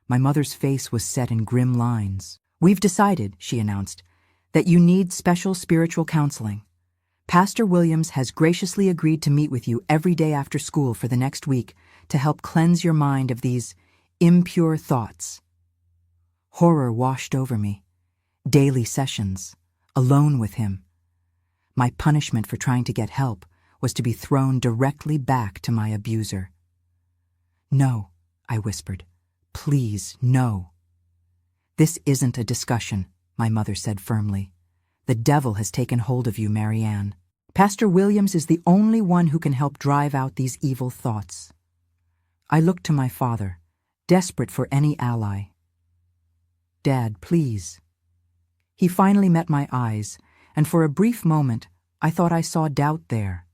My mother's face was set in grim lines. "We've decided," she announced, "that you need special spiritual counseling. Pastor Williams has graciously agreed to meet with you every day after school for the next week to help cleanse your mind of these impure thoughts." Horror washed over me. Daily sessions, alone with him. My punishment for trying to get help was to be thrown directly back to my abuser. "No," I whispered. "Please, no." "This isn't a discussion," my mother said firmly. "The devil has taken hold of you, Marianne. Pastor Williams is the only one who can help drive out these evil thoughts." I looked to my father, desperate for any ally. "Dad, please." He finally met my eyes, and for a brief moment I thought I saw doubt there.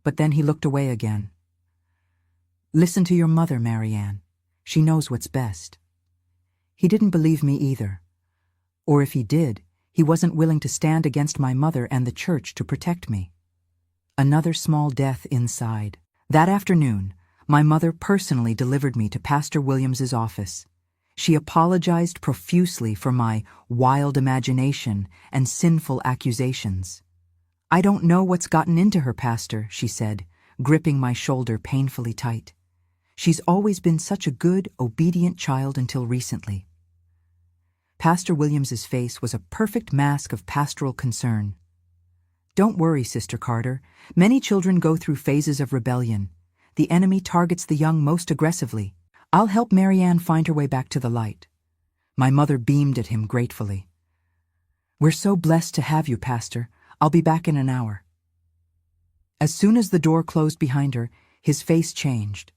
But then he looked away again. "Listen to your mother, Marianne. She knows what's best." He didn't believe me either. Or if he did, he wasn't willing to stand against my mother and the church to protect me. Another small death inside. That afternoon, my mother personally delivered me to Pastor Williams's office. She apologized profusely for my wild imagination and sinful accusations. "I don't know what's gotten into her, Pastor," she said, gripping my shoulder painfully tight. "She's always been such a good, obedient child until recently." Pastor Williams's face was a perfect mask of pastoral concern. "Don't worry, Sister Carter. Many children go through phases of rebellion. The enemy targets the young most aggressively. I'll help Marianne find her way back to the light." My mother beamed at him gratefully. "We're so blessed to have you, Pastor. I'll be back in an hour." As soon as the door closed behind her, his face changed.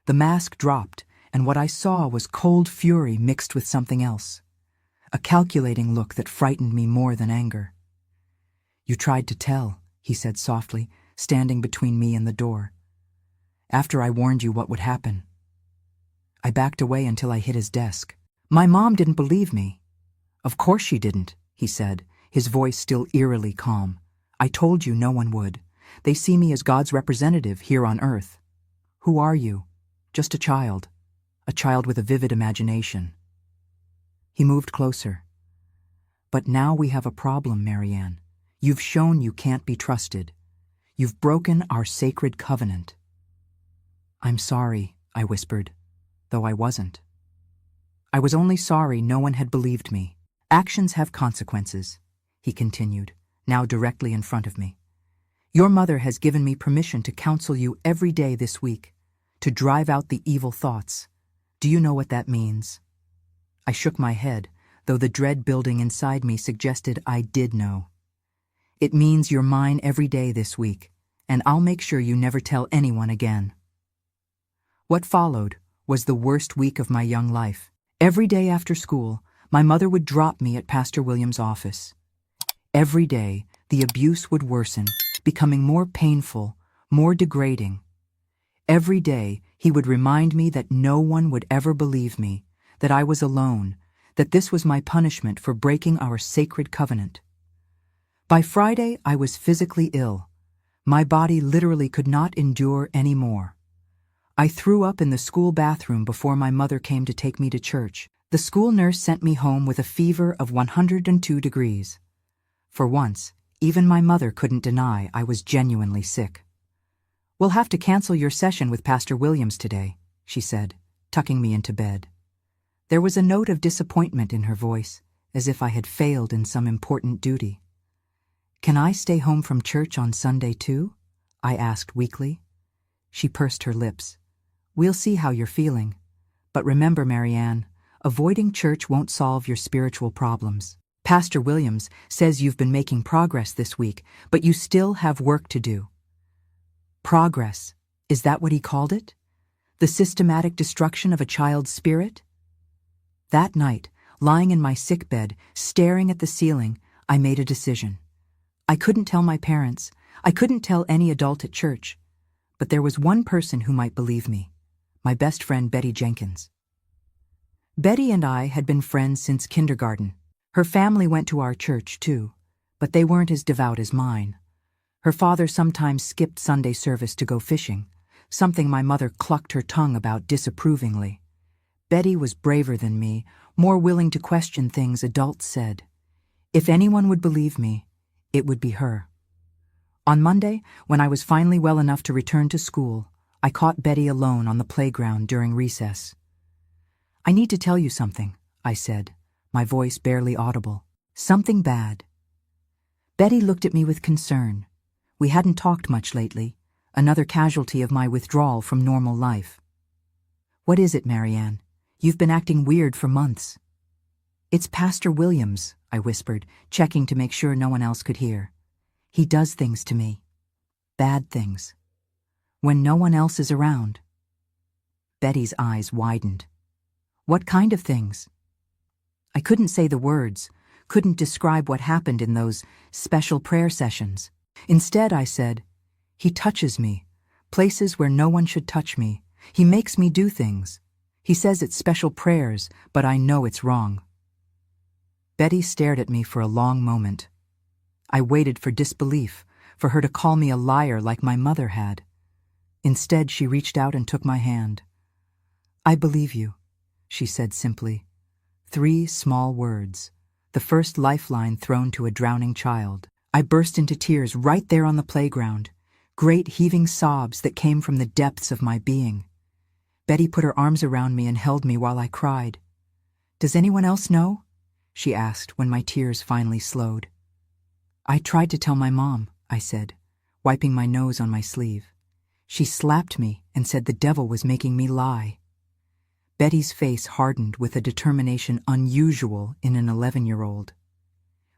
The mask dropped, and what I saw was cold fury mixed with something else. A calculating look that frightened me more than anger. "You tried to tell," he said softly, standing between me and the door. "After I warned you what would happen." I backed away until I hit his desk. "My mom didn't believe me." "Of course she didn't," he said, his voice still eerily calm. "I told you no one would. They see me as God's representative here on earth. Who are you? Just a child with a vivid imagination." He moved closer. "But now we have a problem, Marianne. You've shown you can't be trusted. You've broken our sacred covenant." "I'm sorry," I whispered, though I wasn't. I was only sorry no one had believed me. "Actions have consequences," he continued, now directly in front of me. "Your mother has given me permission to counsel you every day this week, to drive out the evil thoughts. Do you know what that means?" I shook my head, though the dread building inside me suggested I did know. "It means you're mine every day this week, and I'll make sure you never tell anyone again." What followed was the worst week of my young life. Every day after school, my mother would drop me at Pastor Williams' office. Every day, the abuse would worsen, becoming more painful, more degrading. Every day, he would remind me that no one would ever believe me, that I was alone, that this was my punishment for breaking our sacred covenant. By Friday, I was physically ill. My body literally could not endure any more. I threw up in the school bathroom before my mother came to take me to church. The school nurse sent me home with a fever of 102 degrees. For once, even my mother couldn't deny I was genuinely sick. "We'll have to cancel your session with Pastor Williams today," she said, tucking me into bed. There was a note of disappointment in her voice, as if I had failed in some important duty. "Can I stay home from church on Sunday too?" I asked weakly. She pursed her lips. "We'll see how you're feeling. But remember, Marianne, avoiding church won't solve your spiritual problems. Pastor Williams says you've been making progress this week, but you still have work to do." Progress, is that what he called it? The systematic destruction of a child's spirit? That night, lying in my sickbed, staring at the ceiling, I made a decision. I couldn't tell my parents. I couldn't tell any adult at church. But there was one person who might believe me, my best friend Betty Jenkins. Betty and I had been friends since kindergarten. Her family went to our church too, but they weren't as devout as mine. Her father sometimes skipped Sunday service to go fishing, something my mother clucked her tongue about disapprovingly. Betty was braver than me, more willing to question things adults said. If anyone would believe me, it would be her. On Monday, when I was finally well enough to return to school, I caught Betty alone on the playground during recess. "I need to tell you something," I said, my voice barely audible. "Something bad." Betty looked at me with concern. We hadn't talked much lately, another casualty of my withdrawal from normal life. "What is it, Marianne? You've been acting weird for months." "It's Pastor Williams," I whispered, checking to make sure no one else could hear. "He does things to me. Bad things. When no one else is around." Betty's eyes widened. "What kind of things?" I couldn't say the words, couldn't describe what happened in those special prayer sessions. Instead, I said, "He touches me, places where no one should touch me. He makes me do things. He says it's special prayers, but I know it's wrong." Betty stared at me for a long moment. I waited for disbelief, for her to call me a liar like my mother had. Instead, she reached out and took my hand. "I believe you," she said simply. 3 small words, the first lifeline thrown to a drowning child. I burst into tears right there on the playground, great heaving sobs that came from the depths of my being. Betty put her arms around me and held me while I cried. "Does anyone else know?" she asked when my tears finally slowed. "I tried to tell my mom," I said, wiping my nose on my sleeve. "She slapped me and said the devil was making me lie." Betty's face hardened with a determination unusual in an 11-year-old.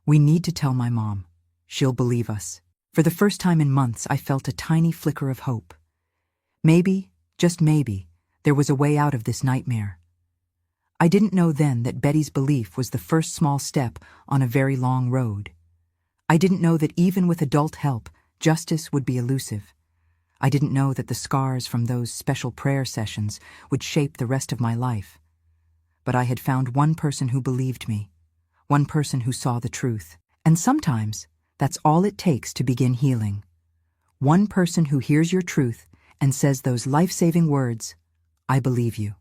"We need to tell my mom. She'll believe us." For the first time in months, I felt a tiny flicker of hope. Maybe, just maybe, there was a way out of this nightmare. I didn't know then that Betty's belief was the first small step on a very long road. I didn't know that even with adult help, justice would be elusive. I didn't know that the scars from those special prayer sessions would shape the rest of my life. But I had found one person who believed me, one person who saw the truth. And sometimes, that's all it takes to begin healing. One person who hears your truth and says those life-saving words, "I believe you."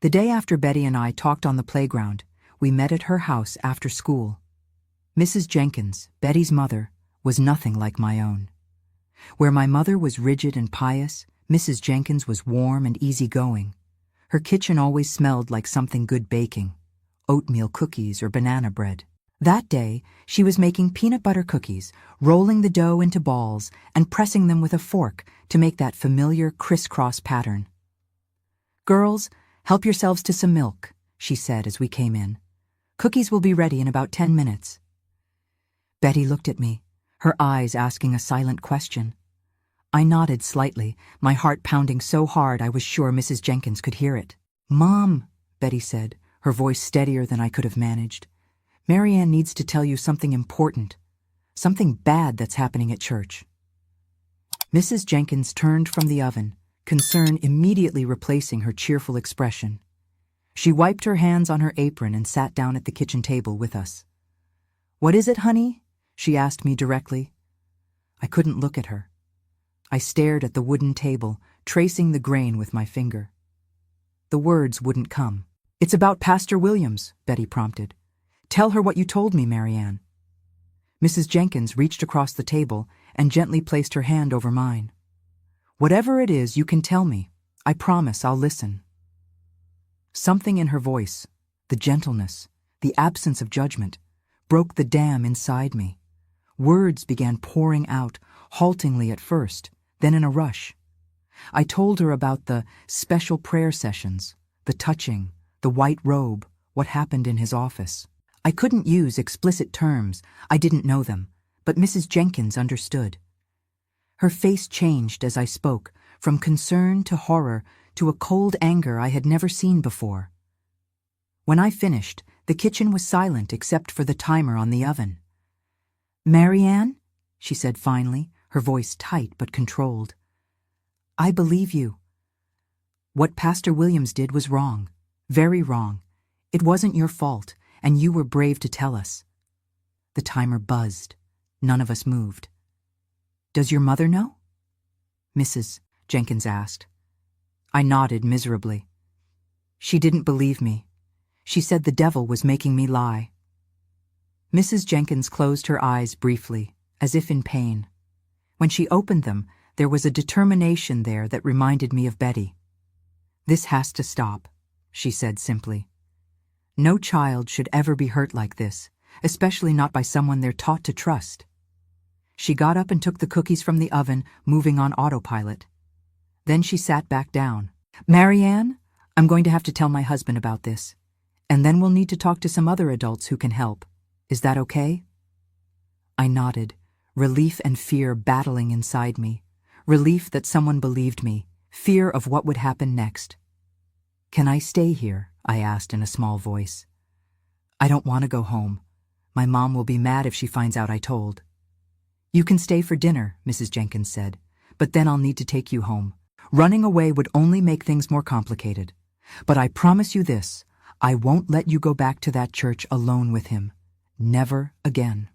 The day after Betty and I talked on the playground, we met at her house after school. Mrs. Jenkins, Betty's mother, was nothing like my own. Where my mother was rigid and pious, Mrs. Jenkins was warm and easygoing. Her kitchen always smelled like something good baking, oatmeal cookies or banana bread. That day, she was making peanut butter cookies, rolling the dough into balls and pressing them with a fork to make that familiar crisscross pattern. "Girls, help yourselves to some milk," she said as we came in. "Cookies will be ready in about 10 minutes. Betty looked at me, her eyes asking a silent question. I nodded slightly, my heart pounding so hard I was sure Mrs. Jenkins could hear it. "Mom," Betty said, her voice steadier than I could have managed. "Marianne needs to tell you something important. Something bad that's happening at church." Mrs. Jenkins turned from the oven, concern immediately replacing her cheerful expression. She wiped her hands on her apron and sat down at the kitchen table with us. "What is it, honey?" she asked me directly. I couldn't look at her. I stared at the wooden table, tracing the grain with my finger. The words wouldn't come. "It's about Pastor Williams," Betty prompted. "Tell her what you told me, Marianne." Mrs. Jenkins reached across the table and gently placed her hand over mine. "Whatever it is, you can tell me. I promise I'll listen." Something in her voice, the gentleness, the absence of judgment, broke the dam inside me. Words began pouring out, haltingly at first, then in a rush. I told her about the special prayer sessions, the touching, the white robe, what happened in his office. I couldn't use explicit terms, I didn't know them, but Mrs. Jenkins understood. Her face changed as I spoke, from concern to horror to a cold anger I had never seen before. When I finished, the kitchen was silent except for the timer on the oven. "Marianne," she said finally, her voice tight but controlled. "I believe you. What Pastor Williams did was wrong, very wrong. It wasn't your fault, and you were brave to tell us." The timer buzzed. None of us moved. "Does your mother know?" Mrs. Jenkins asked. I nodded miserably. She didn't believe me. She said the devil was making me lie. Mrs. Jenkins closed her eyes briefly, as if in pain. When she opened them, there was a determination there that reminded me of Betty. "This has to stop," she said simply. "No child should ever be hurt like this, especially not by someone they're taught to trust." She got up and took the cookies from the oven, moving on autopilot. Then she sat back down. "Marianne, I'm going to have to tell my husband about this, and then we'll need to talk to some other adults who can help. Is that okay?" I nodded, relief and fear battling inside me. Relief that someone believed me, fear of what would happen next. "Can I stay here?" I asked in a small voice. "I don't want to go home. My mom will be mad if she finds out I told." "You can stay for dinner," Mrs. Jenkins said, "but then I'll need to take you home. Running away would only make things more complicated. But I promise you this, I won't let you go back to that church alone with him. Never again."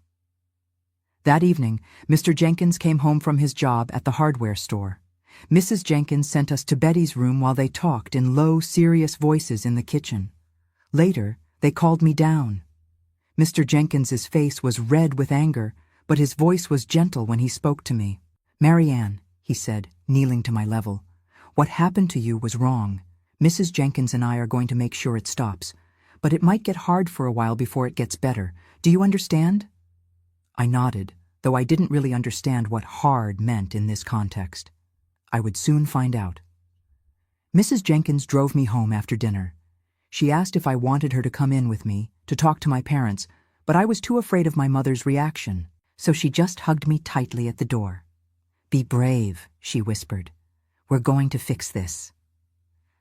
That evening, Mr. Jenkins came home from his job at the hardware store. Mrs. Jenkins sent us to Betty's room while they talked in low, serious voices in the kitchen. Later, they called me down. Mr. Jenkins's face was red with anger, but his voice was gentle when he spoke to me. "Marianne," he said, kneeling to my level, "what happened to you was wrong. Mrs. Jenkins and I are going to make sure it stops, but it might get hard for a while before it gets better. Do you understand?" I nodded, though I didn't really understand what hard meant in this context. I would soon find out. Mrs. Jenkins drove me home after dinner. She asked if I wanted her to come in with me, to talk to my parents, but I was too afraid of my mother's reaction, so she just hugged me tightly at the door. "Be brave," she whispered. "We're going to fix this."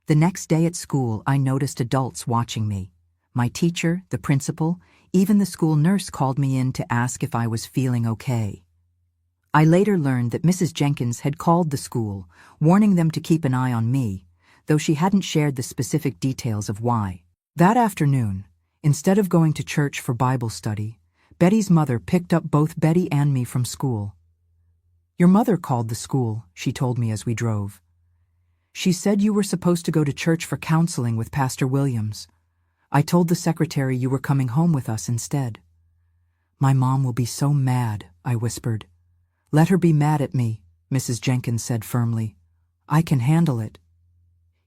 The next day at school, I noticed adults watching me. My teacher, the principal, even the school nurse called me in to ask if I was feeling okay. I later learned that Mrs. Jenkins had called the school, warning them to keep an eye on me, though she hadn't shared the specific details of why. That afternoon, instead of going to church for Bible study, Betty's mother picked up both Betty and me from school. "Your mother called the school," she told me as we drove. "She said you were supposed to go to church for counseling with Pastor Williams. I told the secretary you were coming home with us instead." "My mom will be so mad," I whispered. "Let her be mad at me," Mrs. Jenkins said firmly. "I can handle it."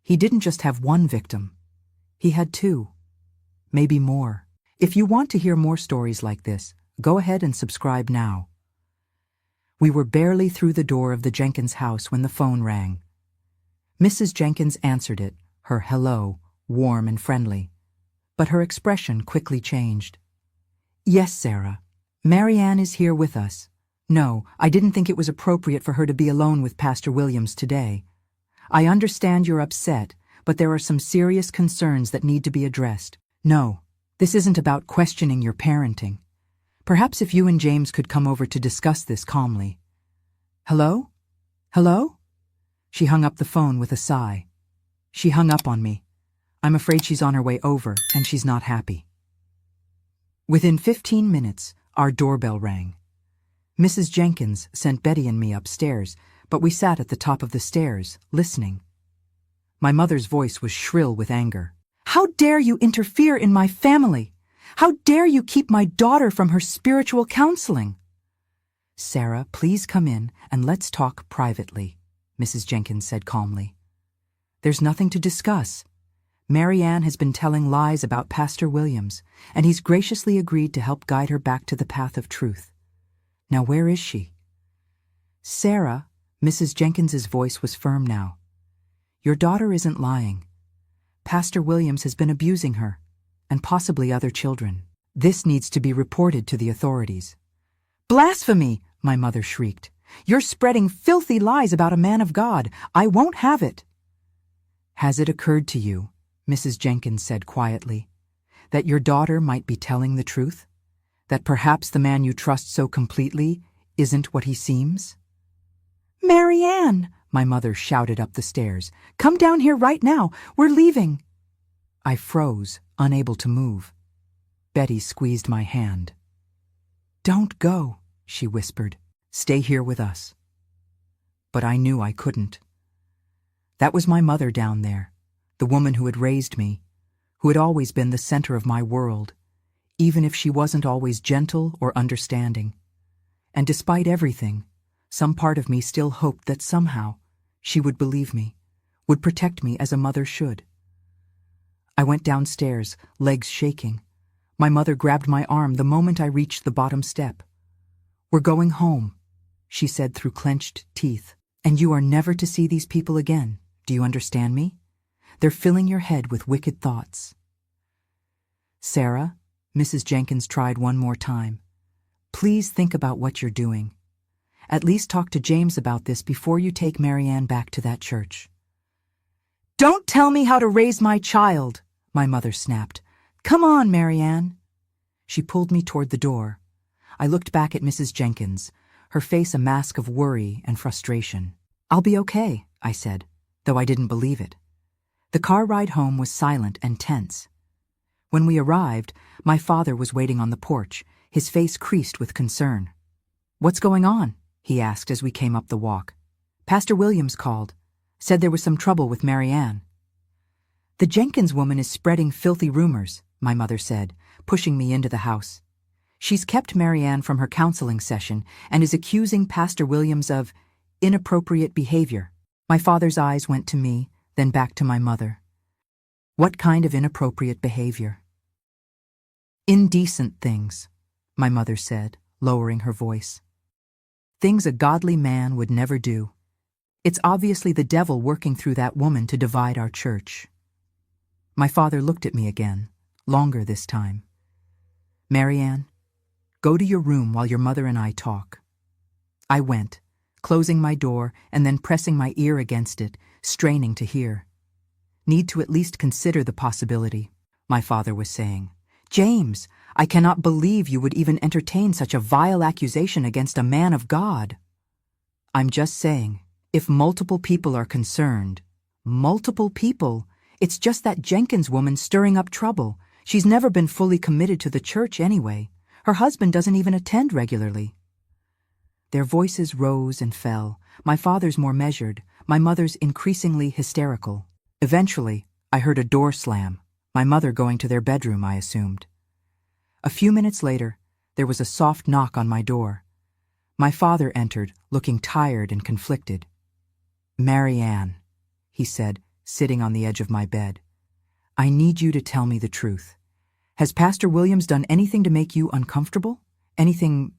He didn't just have one victim. He had two. Maybe more. If you want to hear more stories like this, go ahead and subscribe now. We were barely through the door of the Jenkins house when the phone rang. Mrs. Jenkins answered it, her hello, warm and friendly. But her expression quickly changed. "Yes, Sarah. Marianne is here with us. No, I didn't think it was appropriate for her to be alone with Pastor Williams today. I understand you're upset, but there are some serious concerns that need to be addressed. No, this isn't about questioning your parenting. Perhaps if you and James could come over to discuss this calmly. Hello? Hello? She hung up the phone with a sigh. She hung up on me. I'm afraid she's on her way over, and she's not happy. Within 15 minutes, our doorbell rang. Mrs. Jenkins sent Betty and me upstairs, but we sat at the top of the stairs, listening. My mother's voice was shrill with anger. How dare you interfere in my family? How dare you keep my daughter from her spiritual counseling? Sarah, please come in and let's talk privately, Mrs. Jenkins said calmly. There's nothing to discuss. Mary Ann has been telling lies about Pastor Williams, and he's graciously agreed to help guide her back to the path of truth. Now where is she? Sarah, Mrs. Jenkins's voice was firm now. Your daughter isn't lying. Pastor Williams has been abusing her, and possibly other children. This needs to be reported to the authorities. Blasphemy! My mother shrieked. You're spreading filthy lies about a man of God. I won't have it. Has it occurred to you, Mrs. Jenkins said quietly, that your daughter might be telling the truth? That perhaps the man you trust so completely isn't what he seems? Mary Ann, my mother shouted up the stairs. Come down here right now. We're leaving. I froze, unable to move. Betty squeezed my hand. Don't go, she whispered. Stay here with us. But I knew I couldn't. That was my mother down there, the woman who had raised me, who had always been the center of my world, even if she wasn't always gentle or understanding. And despite everything, some part of me still hoped that somehow she would believe me, would protect me as a mother should. I went downstairs, legs shaking. My mother grabbed my arm the moment I reached the bottom step. We're going home, she said through clenched teeth, and you are never to see these people again. Do you understand me? They're filling your head with wicked thoughts. Sarah, Mrs. Jenkins tried one more time. Please think about what you're doing. At least talk to James about this before you take Mary Ann back to that church. Don't tell me how to raise my child, my mother snapped. Come on, Mary Ann. She pulled me toward the door. I looked back at Mrs. Jenkins, her face a mask of worry and frustration. I'll be okay, I said, though I didn't believe it. The car ride home was silent and tense. When we arrived, my father was waiting on the porch, his face creased with concern. What's going on? He asked as we came up the walk. Pastor Williams called, said there was some trouble with Mary Ann. The Jenkins woman is spreading filthy rumors, my mother said, pushing me into the house. She's kept Mary Ann from her counseling session and is accusing Pastor Williams of inappropriate behavior. My father's eyes went to me, then back to my mother. What kind of inappropriate behavior? Indecent things, my mother said, lowering her voice. Things a godly man would never do. It's obviously the devil working through that woman to divide our church. My father looked at me again, longer this time. Mary Ann, go to your room while your mother and I talk. I went, closing my door and then pressing my ear against it, straining to hear. Need to at least consider the possibility, my father was saying. James, I cannot believe you would even entertain such a vile accusation against a man of God. I'm just saying, if multiple people are concerned, multiple people, it's just that Jenkins woman stirring up trouble. She's never been fully committed to the church anyway. Her husband doesn't even attend regularly. Their voices rose and fell, my father's more measured, my mother's increasingly hysterical. Eventually, I heard a door slam, my mother going to their bedroom, I assumed. A few minutes later, there was a soft knock on my door. My father entered, looking tired and conflicted. Mary Ann, he said, sitting on the edge of my bed. I need you to tell me the truth. Has Pastor Williams done anything to make you uncomfortable? Anything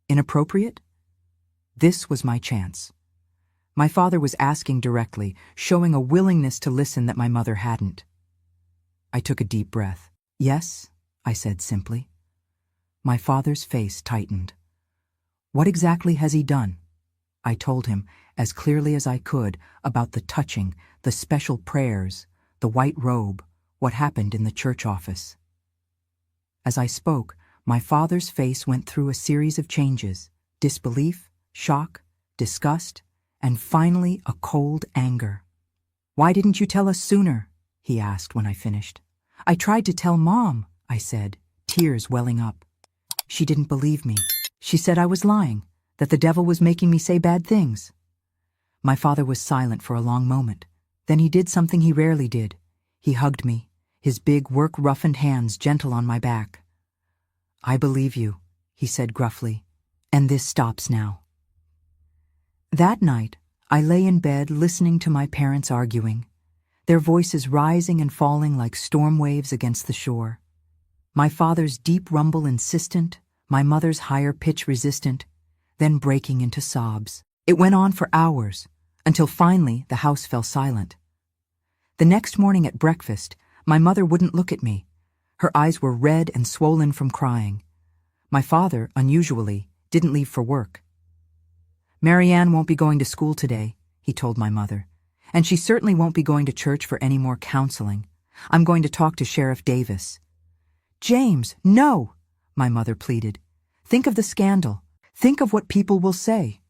inappropriate? This was my chance. My father was asking directly, showing a willingness to listen that my mother hadn't. I took a deep breath. Yes, I said simply. My father's face tightened. What exactly has he done? I told him, as clearly as I could, about the touching, the special prayers, the white robe, what happened in the church office. As I spoke, my father's face went through a series of changes: disbelief, shock, disgust, and finally a cold anger. "Why didn't you tell us sooner?" he asked when I finished. "I tried to tell Mom," I said, tears welling up. "She didn't believe me. She said I was lying, that the devil was making me say bad things." My father was silent for a long moment. Then he did something he rarely did. He hugged me, his big, work-roughened hands gentle on my back. "I believe you," he said gruffly, "and this stops now." That night, I lay in bed listening to my parents arguing, their voices rising and falling like storm waves against the shore. My father's deep rumble insistent, my mother's higher pitch resistant, then breaking into sobs. It went on for hours, until finally the house fell silent. The next morning at breakfast, my mother wouldn't look at me. Her eyes were red and swollen from crying. My father, unusually, didn't leave for work. "Marianne won't be going to school today," he told my mother, "and she certainly won't be going to church for any more counseling. I'm going to talk to Sheriff Davis." "James, no!" my mother pleaded. "Think of the scandal. Think of what people will say."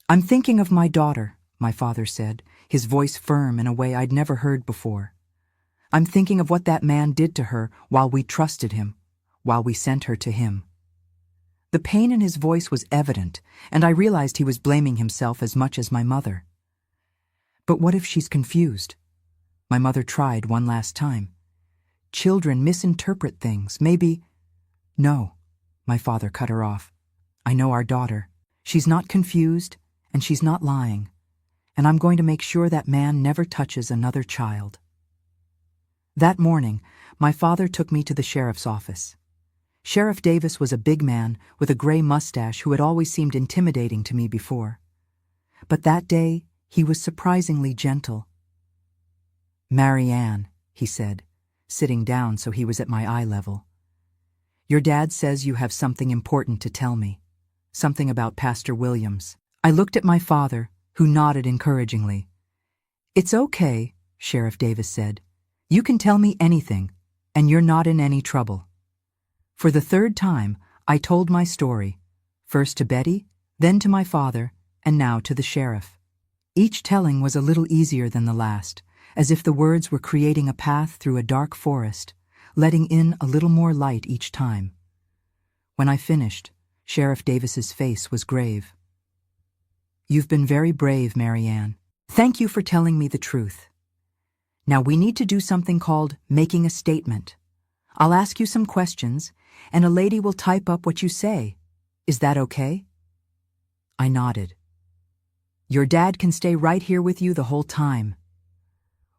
"I'm thinking of my daughter," my father said, his voice firm in a way I'd never heard before. "I'm thinking of what that man did to her while we trusted him, while we sent her to him." The pain in his voice was evident, and I realized he was blaming himself as much as my mother. "But what if she's confused?" My mother tried one last time. "Children misinterpret things, maybe—" "No," my father cut her off. "I know our daughter. She's not confused, and she's not lying. And I'm going to make sure that man never touches another child." That morning, my father took me to the sheriff's office. Sheriff Davis was a big man with a gray mustache who had always seemed intimidating to me before. But that day, he was surprisingly gentle. "Marianne," he said, sitting down so he was at my eye level. "Your dad says you have something important to tell me. Something about Pastor Williams." I looked at my father, who nodded encouragingly. "It's okay," Sheriff Davis said. "You can tell me anything, and you're not in any trouble." For the third time, I told my story, first to Betty, then to my father, and now to the sheriff. Each telling was a little easier than the last, as if the words were creating a path through a dark forest, letting in a little more light each time. When I finished, Sheriff Davis's face was grave. "You've been very brave, Marianne. Thank you for telling me the truth. Now we need to do something called making a statement. I'll ask you some questions, and a lady will type up what you say. Is that okay?" I nodded. "Your dad can stay right here with you the whole time."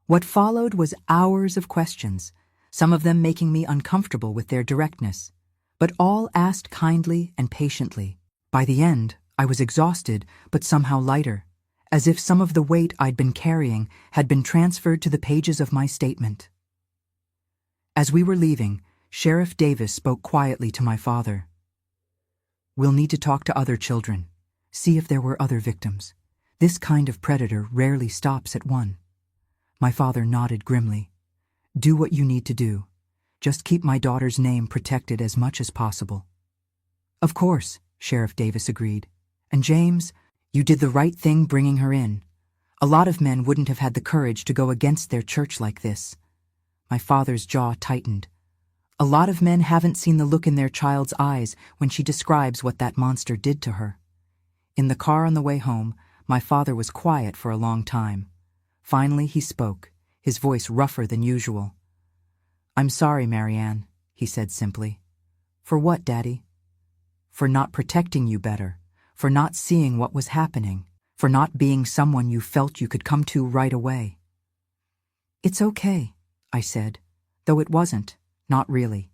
What followed was hours of questions, some of them making me uncomfortable with their directness, but all asked kindly and patiently. By the end, I was exhausted, but somehow lighter, as if some of the weight I'd been carrying had been transferred to the pages of my statement. As we were leaving, Sheriff Davis spoke quietly to my father. "We'll need to talk to other children, see if there were other victims. This kind of predator rarely stops at one." My father nodded grimly. "Do what you need to do. Just keep my daughter's name protected as much as possible." "Of course," Sheriff Davis agreed. "And James, you did the right thing bringing her in. A lot of men wouldn't have had the courage to go against their church like this." My father's jaw tightened. "A lot of men haven't seen the look in their child's eyes when she describes what that monster did to her." In the car on the way home, my father was quiet for a long time. Finally, he spoke, his voice rougher than usual. "I'm sorry, Marianne," he said simply. "For what, Daddy?" "For not protecting you better, for not seeing what was happening, for not being someone you felt you could come to right away." "It's okay," I said, though it wasn't, not really.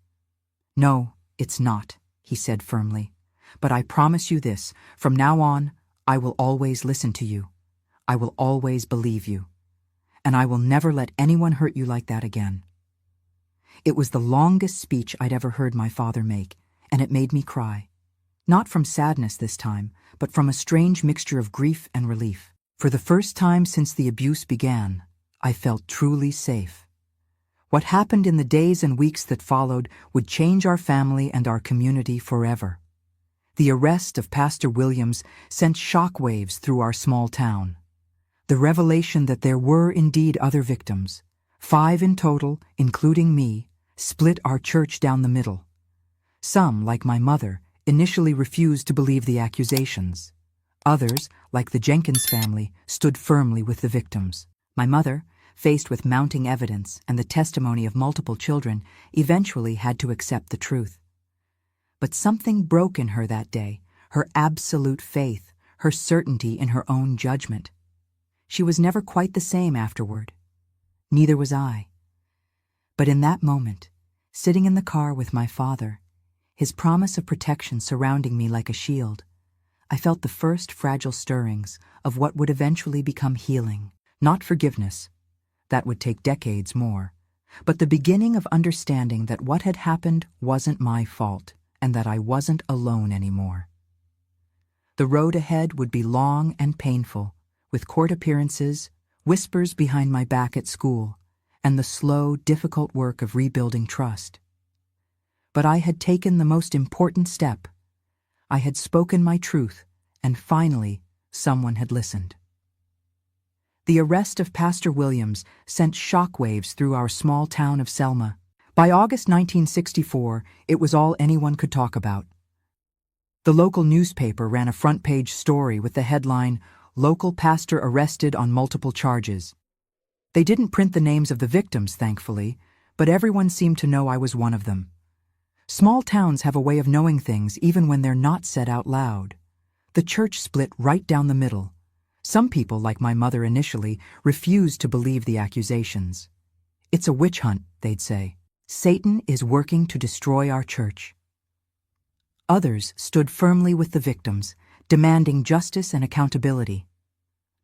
"No, it's not," he said firmly. "But I promise you this, from now on, I will always listen to you. I will always believe you. And I will never let anyone hurt you like that again." It was the longest speech I'd ever heard my father make, and it made me cry. Not from sadness this time, but from a strange mixture of grief and relief. For the first time since the abuse began, I felt truly safe. What happened in the days and weeks that followed would change our family and our community forever. The arrest of Pastor Williams sent shockwaves through our small town. The revelation that there were indeed other victims, 5 in total, including me, split our church down the middle. Some, like my mother, initially refused to believe the accusations. Others, like the Jenkins family, stood firmly with the victims. My mother, faced with mounting evidence and the testimony of multiple children, eventually had to accept the truth. But something broke in her that day, her absolute faith, her certainty in her own judgment. She was never quite the same afterward. Neither was I. But in that moment, sitting in the car with my father, his promise of protection surrounding me like a shield, I felt the first fragile stirrings of what would eventually become healing. Not forgiveness. That would take decades more. But the beginning of understanding that what had happened wasn't my fault and that I wasn't alone anymore. The road ahead would be long and painful, with court appearances, whispers behind my back at school, and the slow, difficult work of rebuilding trust. But I had taken the most important step. I had spoken my truth, and finally, someone had listened. The arrest of Pastor Williams sent shockwaves through our small town of Selma. By August 1964, it was all anyone could talk about. The local newspaper ran a front-page story with the headline, "Local Pastor Arrested on Multiple Charges." They didn't print the names of the victims, thankfully, but everyone seemed to know I was one of them. Small towns have a way of knowing things even when they're not said out loud. The church split right down the middle. Some people, like my mother initially, refused to believe the accusations. "It's a witch hunt," they'd say. "Satan is working to destroy our church." Others stood firmly with the victims, demanding justice and accountability.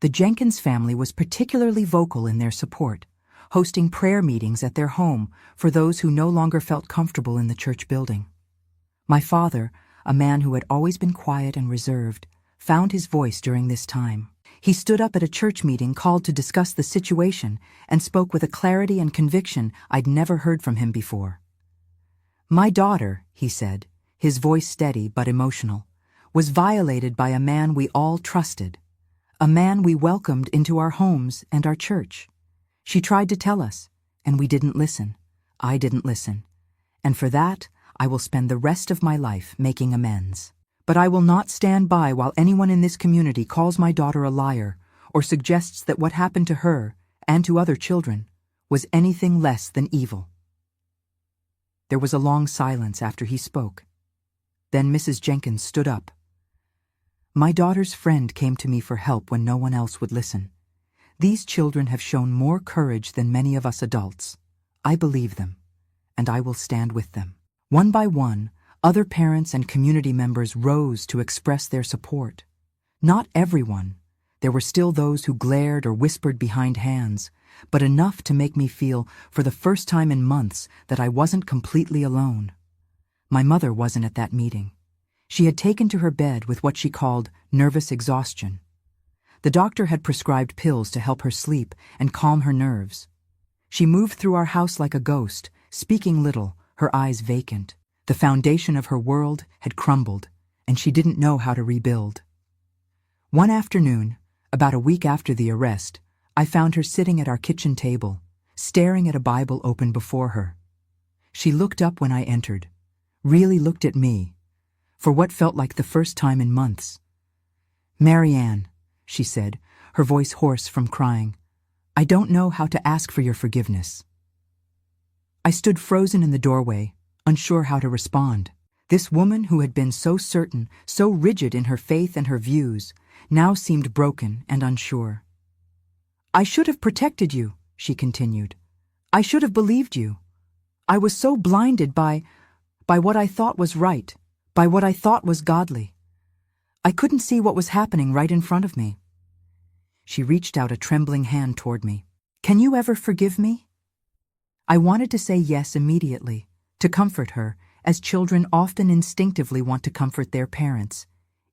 The Jenkins family was particularly vocal in their support, hosting prayer meetings at their home for those who no longer felt comfortable in the church building. My father, a man who had always been quiet and reserved, found his voice during this time. He stood up at a church meeting called to discuss the situation and spoke with a clarity and conviction I'd never heard from him before. "My daughter," he said, his voice steady but emotional, "was violated by a man we all trusted, a man we welcomed into our homes and our church. She tried to tell us, and we didn't listen. I didn't listen. And for that, I will spend the rest of my life making amends. But I will not stand by while anyone in this community calls my daughter a liar or suggests that what happened to her, and to other children, was anything less than evil." There was a long silence after he spoke. Then Mrs. Jenkins stood up. "My daughter's friend came to me for help when no one else would listen. These children have shown more courage than many of us adults. I believe them, and I will stand with them." One by one, other parents and community members rose to express their support. Not everyone. There were still those who glared or whispered behind hands, but enough to make me feel, for the first time in months, that I wasn't completely alone. My mother wasn't at that meeting. She had taken to her bed with what she called nervous exhaustion. The doctor had prescribed pills to help her sleep and calm her nerves. She moved through our house like a ghost, speaking little, her eyes vacant. The foundation of her world had crumbled, and she didn't know how to rebuild. One afternoon, about a week after the arrest, I found her sitting at our kitchen table, staring at a Bible open before her. She looked up when I entered, really looked at me, for what felt like the first time in months. "Marianne," she said, her voice hoarse from crying, "I don't know how to ask for your forgiveness." I stood frozen in the doorway, unsure how to respond. This woman who had been so certain, so rigid in her faith and her views, now seemed broken and unsure. "I should have protected you," she continued. "I should have believed you. I was so blinded by what I thought was right, by what I thought was godly. I couldn't see what was happening right in front of me." She reached out a trembling hand toward me. "Can you ever forgive me?" I wanted to say yes immediately, to comfort her as children often instinctively want to comfort their parents,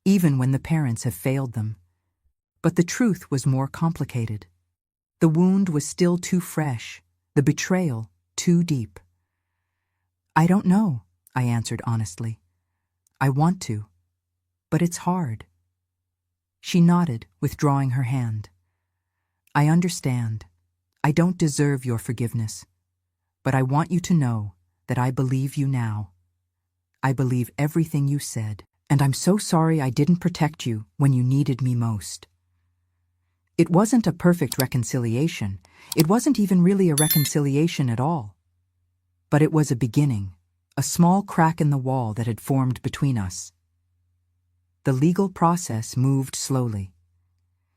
even when the parents have failed them. But the truth was more complicated. The wound was still too fresh, the betrayal too deep. "I don't know," I answered honestly. "I want to, but it's hard." She nodded, withdrawing her hand. "I understand. I don't deserve your forgiveness. But I want you to know that I believe you now. I believe everything you said, and I'm so sorry I didn't protect you when you needed me most." It wasn't a perfect reconciliation. It wasn't even really a reconciliation at all. But it was a beginning, a small crack in the wall that had formed between us. The legal process moved slowly.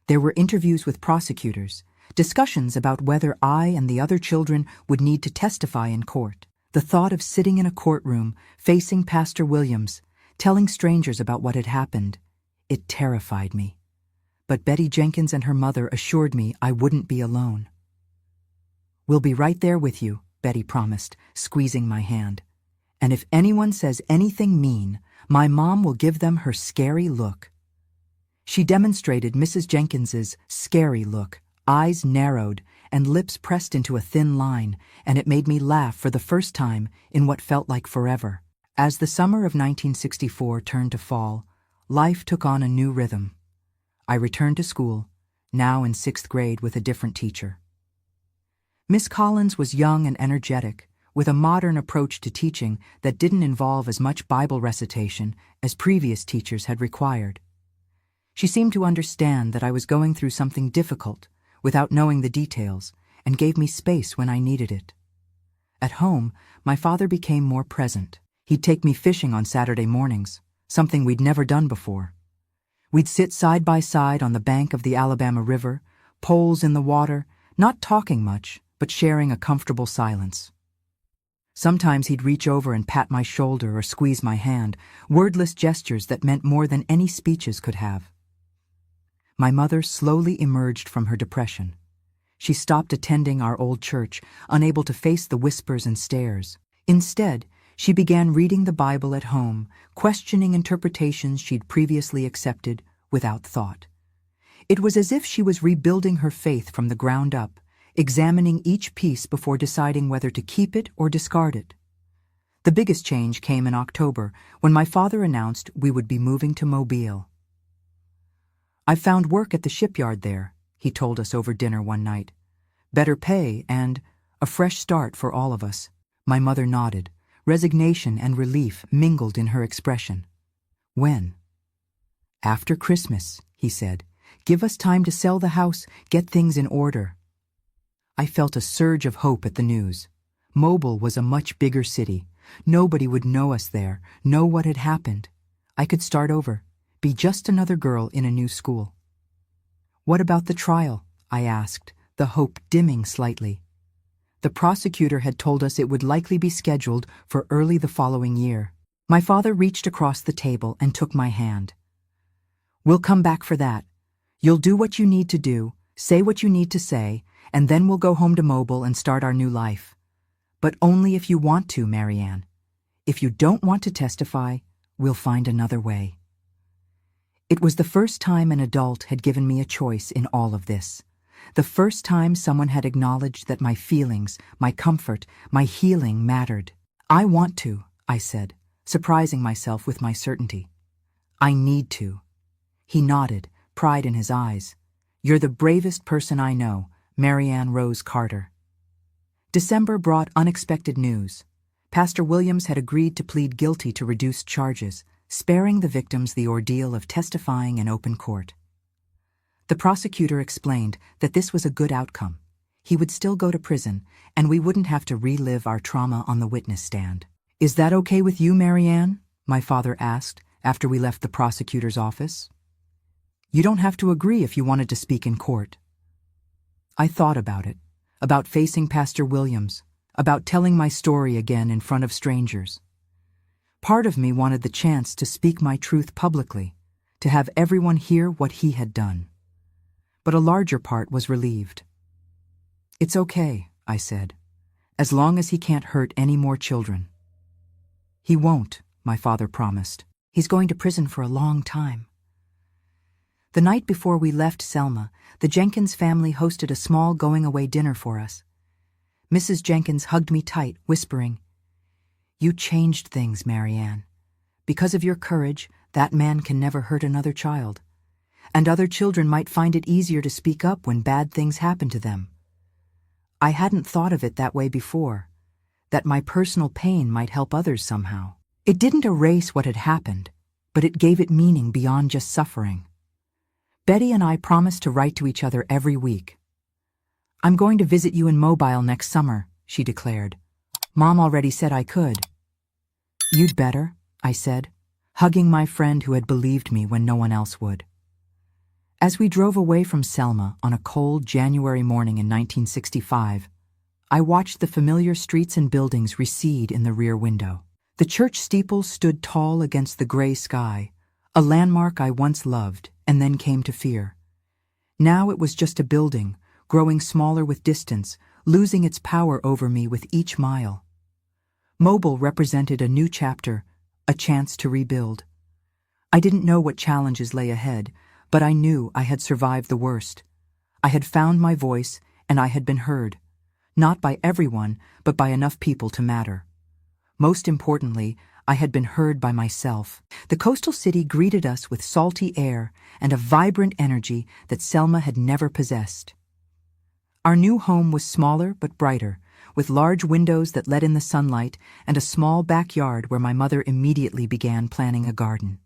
There were interviews with prosecutors, discussions about whether I and the other children would need to testify in court. The thought of sitting in a courtroom, facing Pastor Williams, telling strangers about what had happened, it terrified me. But Betty Jenkins and her mother assured me I wouldn't be alone. "We'll be right there with you," Betty promised, squeezing my hand. "And if anyone says anything mean, my mom will give them her scary look." She demonstrated Mrs. Jenkins's scary look, eyes narrowed and lips pressed into a thin line, and it made me laugh for the first time in what felt like forever. As the summer of 1964 turned to fall, life took on a new rhythm. I returned to school, now in 6th grade with a different teacher. Miss Collins was young and energetic, with a modern approach to teaching that didn't involve as much Bible recitation as previous teachers had required. She seemed to understand that I was going through something difficult without knowing the details, and gave me space when I needed it. At home, my father became more present. He'd take me fishing on Saturday mornings, something we'd never done before. We'd sit side by side on the bank of the Alabama River, poles in the water, not talking much, but sharing a comfortable silence. Sometimes he'd reach over and pat my shoulder or squeeze my hand, wordless gestures that meant more than any speeches could have. My mother slowly emerged from her depression. She stopped attending our old church, unable to face the whispers and stares. Instead, she began reading the Bible at home, questioning interpretations she'd previously accepted without thought. It was as if she was rebuilding her faith from the ground up, examining each piece before deciding whether to keep it or discard it. The biggest change came in October, when my father announced we would be moving to Mobile. "I've found work at the shipyard there," he told us over dinner one night. "Better pay and a fresh start for all of us." My mother nodded. Resignation and relief mingled in her expression. "When?" "After Christmas," he said. "Give us time to sell the house, get things in order." I felt a surge of hope at the news. Mobile was a much bigger city. Nobody would know us there, know what had happened. I could start over, be just another girl in a new school. "What about the trial?" I asked, the hope dimming slightly. The prosecutor had told us it would likely be scheduled for early the following year. My father reached across the table and took my hand. "We'll come back for that. You'll do what you need to do, say what you need to say, and then we'll go home to Mobile and start our new life. But only if you want to, Marianne. If you don't want to testify, we'll find another way." It was the first time an adult had given me a choice in all of this. The first time someone had acknowledged that my feelings, my comfort, my healing mattered. "I want to," I said, surprising myself with my certainty. "I need to." He nodded, pride in his eyes. "You're the bravest person I know, Marianne Rose Carter." December brought unexpected news. Pastor Williams had agreed to plead guilty to reduced charges, sparing the victims the ordeal of testifying in open court. The prosecutor explained that this was a good outcome. He would still go to prison, and we wouldn't have to relive our trauma on the witness stand. "Is that okay with you, Marianne?" my father asked after we left the prosecutor's office. "You don't have to agree if you wanted to speak in court." I thought about it, about facing Pastor Williams, about telling my story again in front of strangers. Part of me wanted the chance to speak my truth publicly, to have everyone hear what he had done. But a larger part was relieved. "It's okay," I said, "as long as he can't hurt any more children." He won't, my father promised. He's going to prison for a long time. The night before we left Selma, the Jenkins family hosted a small going-away dinner for us. Mrs. Jenkins hugged me tight, whispering, "You changed things, Marianne. Because of your courage, that man can never hurt another child. And other children might find it easier to speak up when bad things happen to them. I hadn't thought of it that way before, that my personal pain might help others somehow. It didn't erase what had happened, but it gave it meaning beyond just suffering." Betty and I promised to write to each other every week. "I'm going to visit you in Mobile next summer," she declared. "Mom already said I could." "You'd better," I said, hugging my friend who had believed me when no one else would. As we drove away from Selma on a cold January morning in 1965, I watched the familiar streets and buildings recede in the rear window. The church steeple stood tall against the gray sky, a landmark I once loved and then came to fear. Now it was just a building, growing smaller with distance, losing its power over me with each mile. Mobile represented a new chapter, a chance to rebuild. I didn't know what challenges lay ahead, but I knew I had survived the worst. I had found my voice, and I had been heard. Not by everyone, but by enough people to matter. Most importantly, I had been heard by myself. The coastal city greeted us with salty air and a vibrant energy that Selma had never possessed. Our new home was smaller but brighter, with large windows that let in the sunlight and a small backyard where my mother immediately began planning a garden.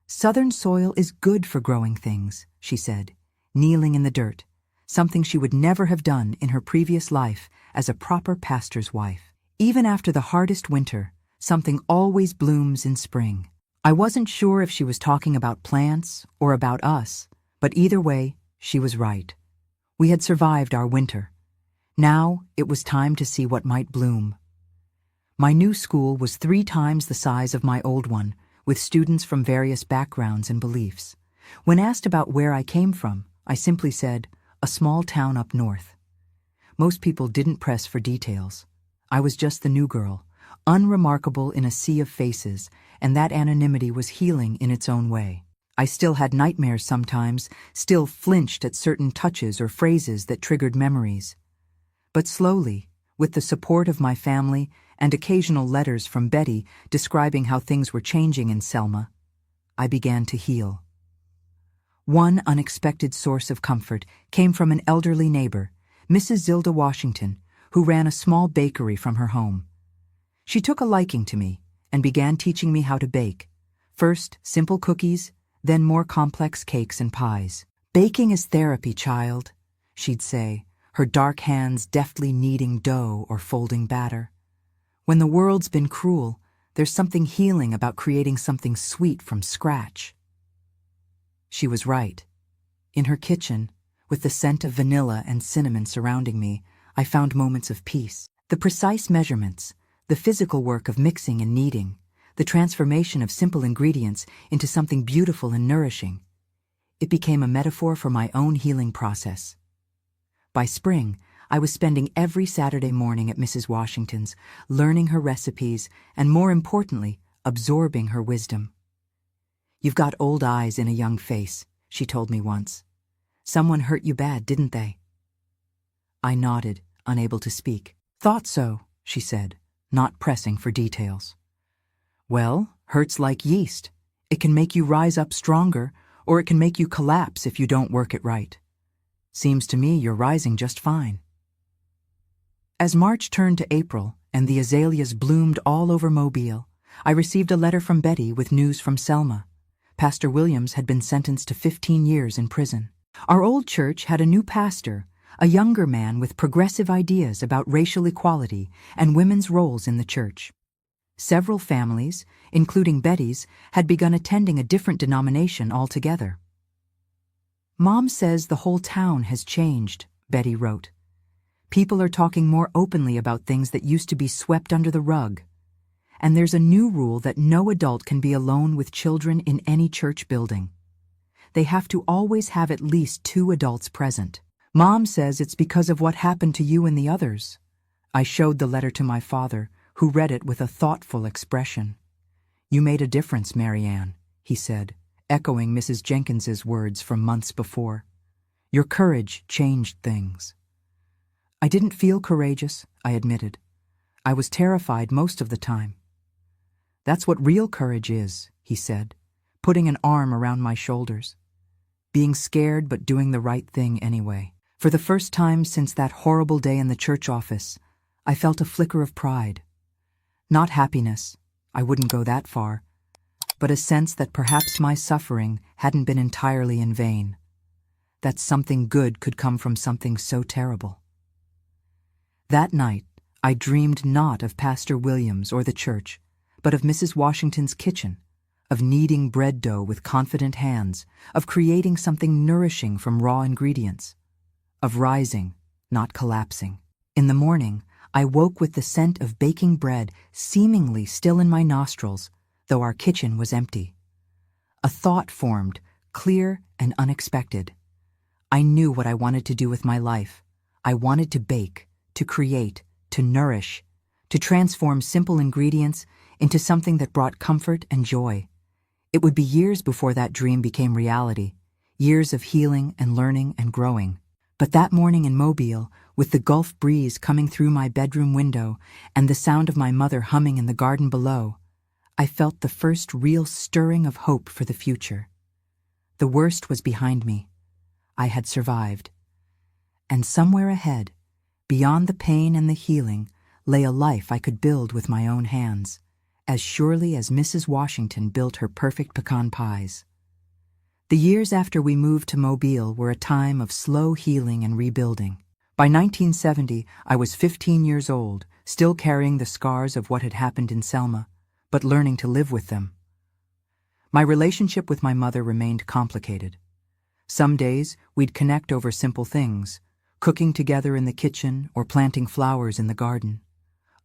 "Southern soil is good for growing things," she said, kneeling in the dirt, something she would never have done in her previous life as a proper pastor's wife. Even after the hardest winter, something always blooms in spring. I wasn't sure if she was talking about plants or about us, but either way, she was right. We had survived our winter. Now it was time to see what might bloom. My new school was 3 times the size of my old one, with students from various backgrounds and beliefs. When asked about where I came from, I simply said, "A small town up north." Most people didn't press for details. I was just the new girl, unremarkable in a sea of faces, and that anonymity was healing in its own way. I still had nightmares sometimes, still flinched at certain touches or phrases that triggered memories. But slowly, with the support of my family and occasional letters from Betty describing how things were changing in Selma, I began to heal. One unexpected source of comfort came from an elderly neighbor, Mrs. Zilda Washington, who ran a small bakery from her home. She took a liking to me and began teaching me how to bake. First, simple cookies, then more complex cakes and pies. "Baking is therapy, child," she'd say, her dark hands deftly kneading dough or folding batter. "When the world's been cruel, there's something healing about creating something sweet from scratch." She was right. In her kitchen, with the scent of vanilla and cinnamon surrounding me, I found moments of peace. The precise measurements, the physical work of mixing and kneading, the transformation of simple ingredients into something beautiful and nourishing. It became a metaphor for my own healing process. By spring, I was spending every Saturday morning at Mrs. Washington's, learning her recipes and, more importantly, absorbing her wisdom. "You've got old eyes in a young face," she told me once. "Someone hurt you bad, didn't they?" I nodded, unable to speak. "Thought so," she said, not pressing for details. "Well, hurt's like yeast. It can make you rise up stronger, or it can make you collapse if you don't work it right. Seems to me you're rising just fine." As March turned to April and the azaleas bloomed all over Mobile, I received a letter from Betty with news from Selma. Pastor Williams had been sentenced to 15 years in prison. Our old church had a new pastor, a younger man with progressive ideas about racial equality and women's roles in the church. Several families, including Betty's, had begun attending a different denomination altogether. "Mom says the whole town has changed," Betty wrote. "People are talking more openly about things that used to be swept under the rug. And there's a new rule that no adult can be alone with children in any church building. They have to always have at least 2 adults present. Mom says it's because of what happened to you and the others." I showed the letter to my father, who read it with a thoughtful expression. "You made a difference, Marianne," he said, echoing Mrs. Jenkins's words from months before. "Your courage changed things." I didn't feel courageous, I admitted. I was terrified most of the time. "That's what real courage is," he said, putting an arm around my shoulders. Being scared but doing the right thing anyway. For the first time since that horrible day in the church office, I felt a flicker of pride. Not happiness, I wouldn't go that far, but a sense that perhaps my suffering hadn't been entirely in vain, that something good could come from something so terrible. That night, I dreamed not of Pastor Williams or the church, but of Mrs. Washington's kitchen, of kneading bread dough with confident hands, of creating something nourishing from raw ingredients, of rising, not collapsing. In the morning, I woke with the scent of baking bread seemingly still in my nostrils, though our kitchen was empty. A thought formed, clear and unexpected. I knew what I wanted to do with my life. I wanted to bake, to create, to nourish, to transform simple ingredients into something that brought comfort and joy. It would be years before that dream became reality, years of healing and learning and growing. But that morning in Mobile, with the Gulf breeze coming through my bedroom window and the sound of my mother humming in the garden below, I felt the first real stirring of hope for the future. The worst was behind me. I had survived. And somewhere ahead, beyond the pain and the healing, lay a life I could build with my own hands, as surely as Mrs. Washington built her perfect pecan pies. The years after we moved to Mobile were a time of slow healing and rebuilding. By 1970, I was 15 years old, still carrying the scars of what had happened in Selma, but learning to live with them. My relationship with my mother remained complicated. Some days, we'd connect over simple things, cooking together in the kitchen or planting flowers in the garden.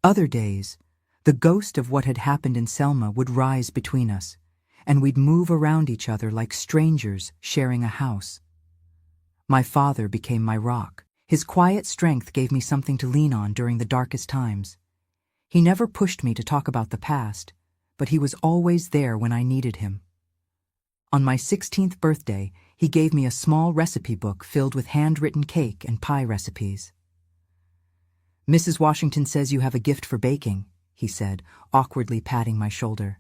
Other days, the ghost of what had happened in Selma would rise between us, and we'd move around each other like strangers sharing a house. My father became my rock. His quiet strength gave me something to lean on during the darkest times. He never pushed me to talk about the past, but he was always there when I needed him. On my 16th birthday, he gave me a small recipe book filled with handwritten cake and pie recipes. "Mrs. Washington says you have a gift for baking," he said, awkwardly patting my shoulder.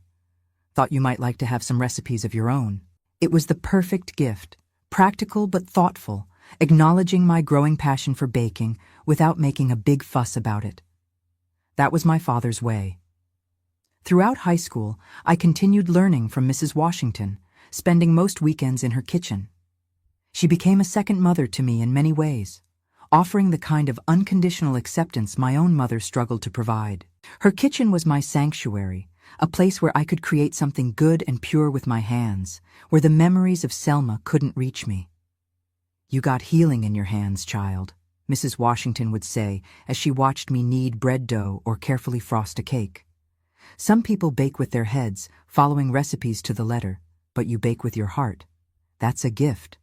"Thought you might like to have some recipes of your own." It was the perfect gift, practical but thoughtful, acknowledging my growing passion for baking without making a big fuss about it. That was my father's way. Throughout high school, I continued learning from Mrs. Washington, spending most weekends in her kitchen. She became a second mother to me in many ways, offering the kind of unconditional acceptance my own mother struggled to provide. Her kitchen was my sanctuary, a place where I could create something good and pure with my hands, where the memories of Selma couldn't reach me. "You got healing in your hands, child," Mrs. Washington would say as she watched me knead bread dough or carefully frost a cake. "Some people bake with their heads, following recipes to the letter, but you bake with your heart. That's a gift."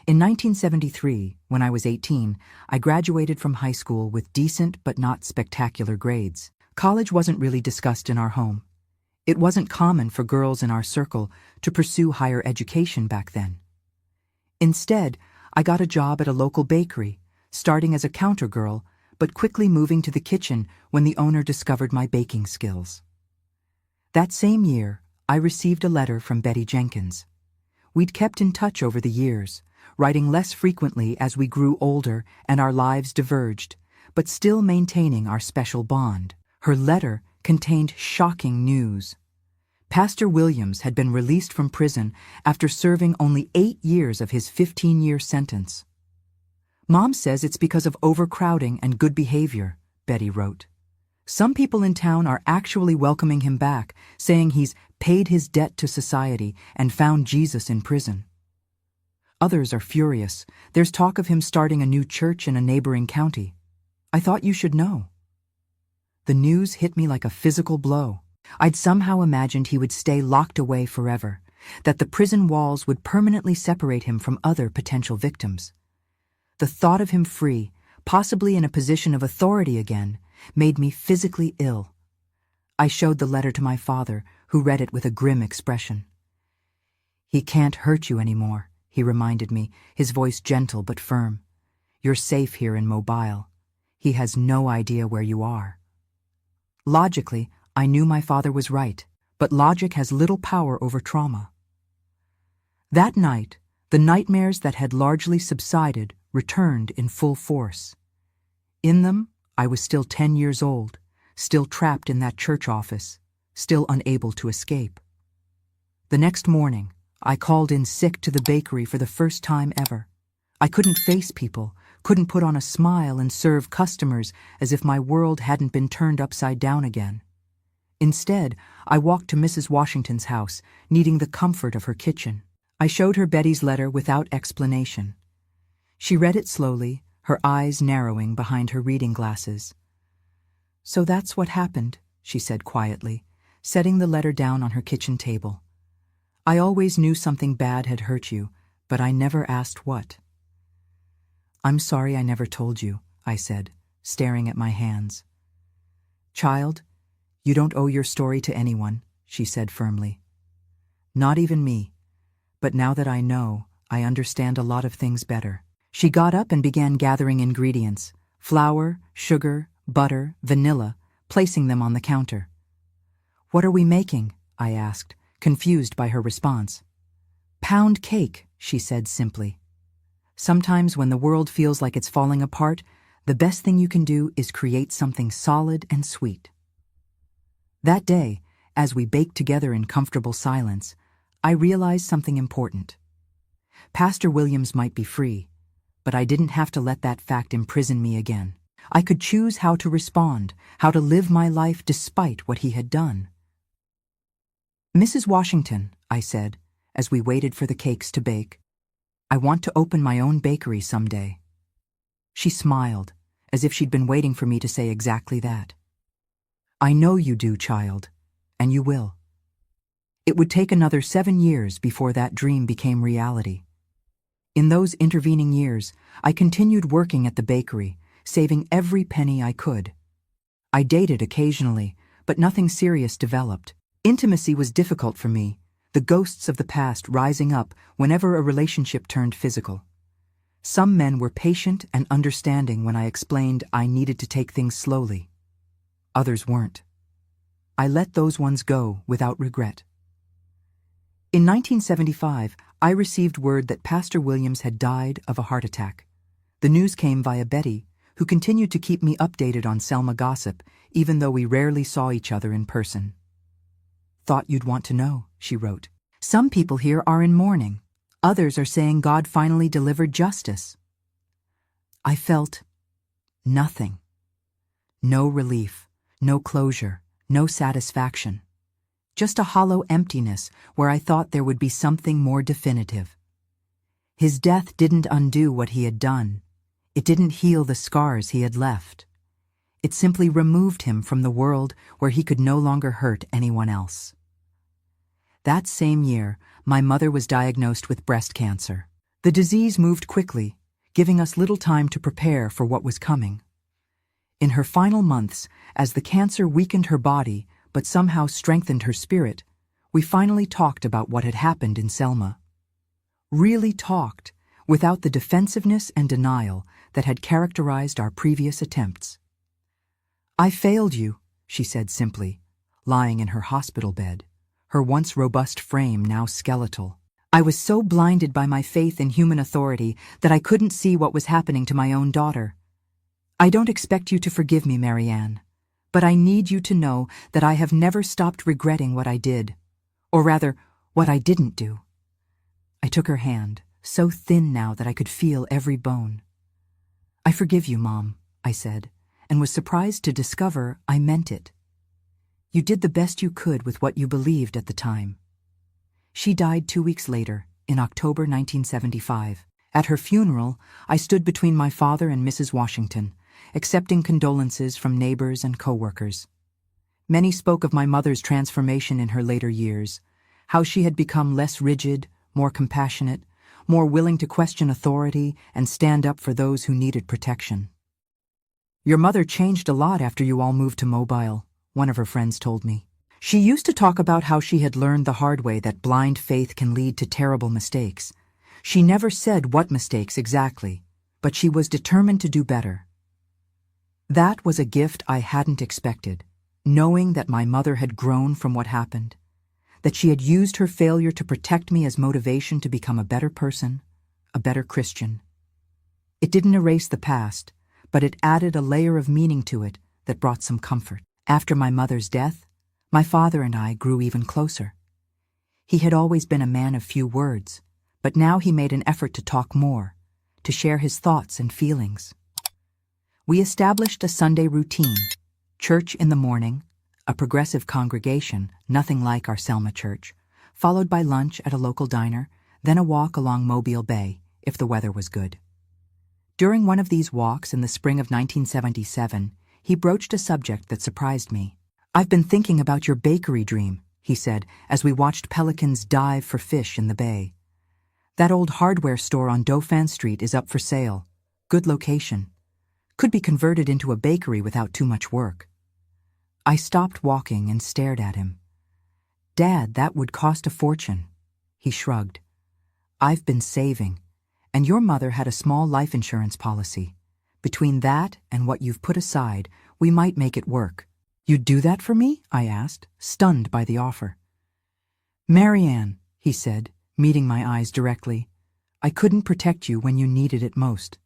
In 1973, when I was 18, I graduated from high school with decent but not spectacular grades. College wasn't really discussed in our home. It wasn't common for girls in our circle to pursue higher education back then. Instead, I got a job at a local bakery, starting as a counter girl, but quickly moving to the kitchen when the owner discovered my baking skills. That same year, I received a letter from Betty Jenkins. We'd kept in touch over the years, writing less frequently as we grew older and our lives diverged, but still maintaining our special bond. Her letter contained shocking news. Pastor Williams had been released from prison after serving only 8 years of his 15-year sentence. "Mom says it's because of overcrowding and good behavior," Betty wrote. "Some people in town are actually welcoming him back, saying he's paid his debt to society and found Jesus in prison. Others are furious. There's talk of him starting a new church in a neighboring county. I thought you should know." The news hit me like a physical blow. I'd somehow imagined he would stay locked away forever, that the prison walls would permanently separate him from other potential victims. The thought of him free, possibly in a position of authority again, made me physically ill. I showed the letter to my father, who read it with a grim expression. "He can't hurt you anymore," he reminded me, his voice gentle but firm. "You're safe here in Mobile. He has no idea where you are." Logically, I knew my father was right, but logic has little power over trauma. That night, the nightmares that had largely subsided returned in full force. In them, I was still 10 years old, still trapped in that church office, still unable to escape. The next morning, I called in sick to the bakery for the first time ever. I couldn't face people, couldn't put on a smile and serve customers as if my world hadn't been turned upside down again. Instead, I walked to Mrs. Washington's house, needing the comfort of her kitchen. I showed her Betty's letter without explanation. She read it slowly, her eyes narrowing behind her reading glasses. "So that's what happened," she said quietly, setting the letter down on her kitchen table. "I always knew something bad had hurt you, but I never asked what." "I'm sorry I never told you," I said, staring at my hands. "Child, you don't owe your story to anyone," she said firmly. "Not even me. But now that I know, I understand a lot of things better." She got up and began gathering ingredients: flour, sugar, butter, vanilla, placing them on the counter. "What are we making?" I asked, confused by her response. "Pound cake," she said simply. "Sometimes when the world feels like it's falling apart, the best thing you can do is create something solid and sweet." That day, as we baked together in comfortable silence, I realized something important. Pastor Williams might be free, but I didn't have to let that fact imprison me again. I could choose how to respond, how to live my life despite what he had done. "Mrs. Washington," I said, as we waited for the cakes to bake, "I want to open my own bakery someday." She smiled, as if she'd been waiting for me to say exactly that. "I know you do, child, and you will." It would take another 7 years before that dream became reality. In those intervening years, I continued working at the bakery, saving every penny I could. I dated occasionally, but nothing serious developed. Intimacy was difficult for me, the ghosts of the past rising up whenever a relationship turned physical. Some men were patient and understanding when I explained I needed to take things slowly. Others weren't. I let those ones go without regret. In 1975, I received word that Pastor Williams had died of a heart attack. The news came via Betty, who continued to keep me updated on Selma gossip, even though we rarely saw each other in person. "Thought you'd want to know," she wrote. "Some people here are in mourning. Others are saying God finally delivered justice." I felt nothing. No relief, no closure, no satisfaction. Just a hollow emptiness where I thought there would be something more definitive. His death didn't undo what he had done. It didn't heal the scars he had left. It simply removed him from the world where he could no longer hurt anyone else. That same year, my mother was diagnosed with breast cancer. The disease moved quickly, giving us little time to prepare for what was coming. In her final months, as the cancer weakened her body but somehow strengthened her spirit, we finally talked about what had happened in Selma. Really talked, without the defensiveness and denial that had characterized our previous attempts. "I failed you," she said simply, lying in her hospital bed, her once robust frame now skeletal. "I was so blinded by my faith in human authority that I couldn't see what was happening to my own daughter. I don't expect you to forgive me, Marianne, but I need you to know that I have never stopped regretting what I did, or rather, what I didn't do." I took her hand, so thin now that I could feel every bone. "I forgive you, Mom," I said, and was surprised to discover I meant it. "You did the best you could with what you believed at the time." She died 2 weeks later, in October 1975. At her funeral, I stood between my father and Mrs. Washington, accepting condolences from neighbors and co-workers. Many spoke of my mother's transformation in her later years, how she had become less rigid, more compassionate, more willing to question authority and stand up for those who needed protection. "Your mother changed a lot after you all moved to Mobile," one of her friends told me. She used to talk about how she had learned the hard way that blind faith can lead to terrible mistakes. She never said what mistakes exactly, but she was determined to do better. That was a gift I hadn't expected, knowing that my mother had grown from what happened, that she had used her failure to protect me as motivation to become a better person, a better Christian. It didn't erase the past, but it added a layer of meaning to it that brought some comfort. After my mother's death, my father and I grew even closer. He had always been a man of few words, but now he made an effort to talk more, to share his thoughts and feelings. We established a Sunday routine: church in the morning, a progressive congregation, nothing like our Selma church, followed by lunch at a local diner, then a walk along Mobile Bay, if the weather was good. During one of these walks in the spring of 1977, he broached a subject that surprised me. "I've been thinking about your bakery dream," he said, as we watched pelicans dive for fish in the bay. "That old hardware store on Dauphin Street is up for sale. Good location. Could be converted into a bakery without too much work." I stopped walking and stared at him. "Dad, that would cost a fortune." He shrugged. "I've been saving, and your mother had a small life insurance policy. Between that and what you've put aside, we might make it work." "You'd do that for me?" I asked, stunned by the offer. "Marianne," he said, meeting my eyes directly, "I couldn't protect you when you needed it most.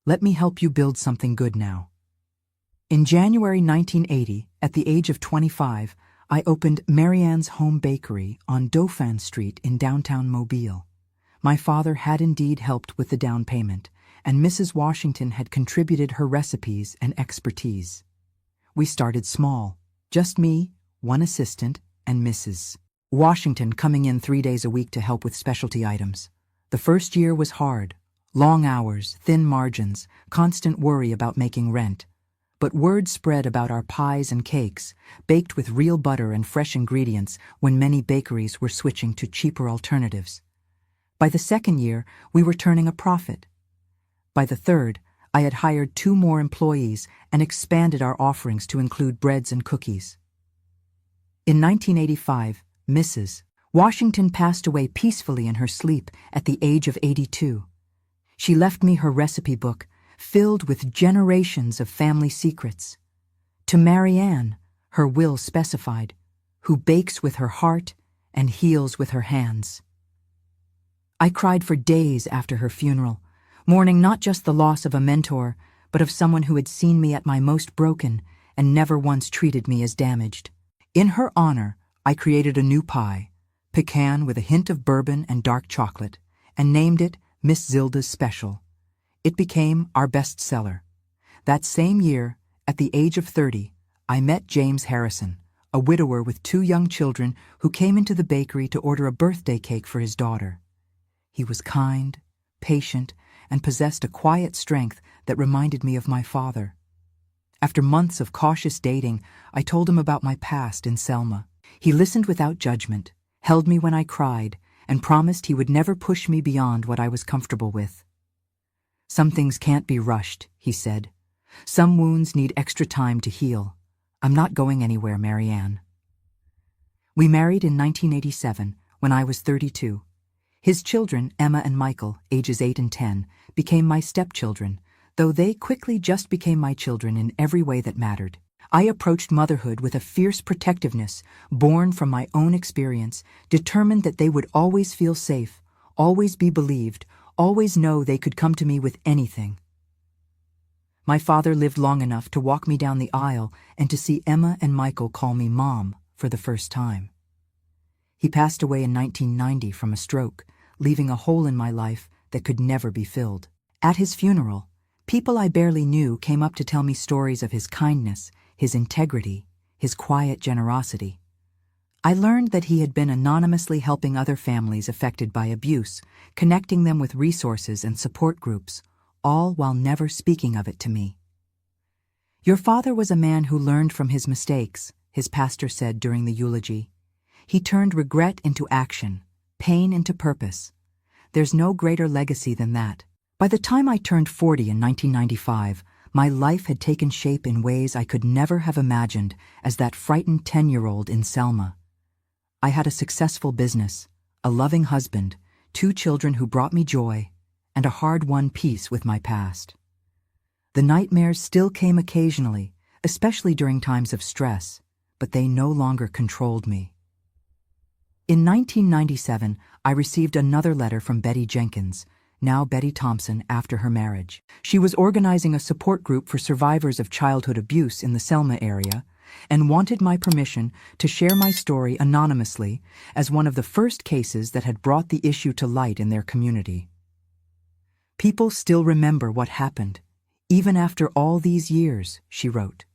Let me help you build something good now." In January 1980, at the age of 25, I opened Marianne's Home Bakery on Dauphin Street in downtown Mobile. My father had indeed helped with the down payment, and Mrs. Washington had contributed her recipes and expertise. We started small, just me, one assistant, and Mrs. Washington coming in 3 days a week to help with specialty items. The first year was hard. Long hours, thin margins, constant worry about making rent. But word spread about our pies and cakes, baked with real butter and fresh ingredients when many bakeries were switching to cheaper alternatives. By the second year, we were turning a profit. By the third, I had hired 2 more employees and expanded our offerings to include breads and cookies. In 1985, Mrs. Washington passed away peacefully in her sleep at the age of 82. She left me her recipe book, filled with generations of family secrets. To Marianne, her will specified, who bakes with her heart and heals with her hands. I cried for days after her funeral, mourning not just the loss of a mentor, but of someone who had seen me at my most broken and never once treated me as damaged. In her honor, I created a new pie, pecan with a hint of bourbon and dark chocolate, and named it Miss Zilda's Special. It became our bestseller. That same year, at the age of 30, I met James Harrison, a widower with 2 young children who came into the bakery to order a birthday cake for his daughter. He was kind, patient, and possessed a quiet strength that reminded me of my father. After months of cautious dating, I told him about my past in Selma. He listened without judgment, held me when I cried, and promised he would never push me beyond what I was comfortable with. "Some things can't be rushed," he said. "Some wounds need extra time to heal. I'm not going anywhere, Marianne." We married in 1987, when I was 32. His children, Emma and Michael, ages 8 and 10, became my stepchildren, though they quickly just became my children in every way that mattered. I approached motherhood with a fierce protectiveness, born from my own experience, determined that they would always feel safe, always be believed, always know they could come to me with anything. My father lived long enough to walk me down the aisle and to see Emma and Michael call me Mom for the first time. He passed away in 1990 from a stroke, leaving a hole in my life that could never be filled. At his funeral, people I barely knew came up to tell me stories of his kindness, his integrity, his quiet generosity. I learned that he had been anonymously helping other families affected by abuse, connecting them with resources and support groups, all while never speaking of it to me. "Your father was a man who learned from his mistakes," his pastor said during the eulogy. "He turned regret into action, pain into purpose. There's no greater legacy than that." By the time I turned 40 in 1995, My life had taken shape in ways I could never have imagined as that frightened 10-year-old in Selma. I had a successful business, a loving husband, 2 children who brought me joy, and a hard-won peace with my past. The nightmares still came occasionally, especially during times of stress, but they no longer controlled me. In 1997, I received another letter from Betty Jenkins, now Betty Thompson, after her marriage. She was organizing a support group for survivors of childhood abuse in the Selma area and wanted my permission to share my story anonymously as one of the first cases that had brought the issue to light in their community. People still remember what happened, even after all these years, she wrote.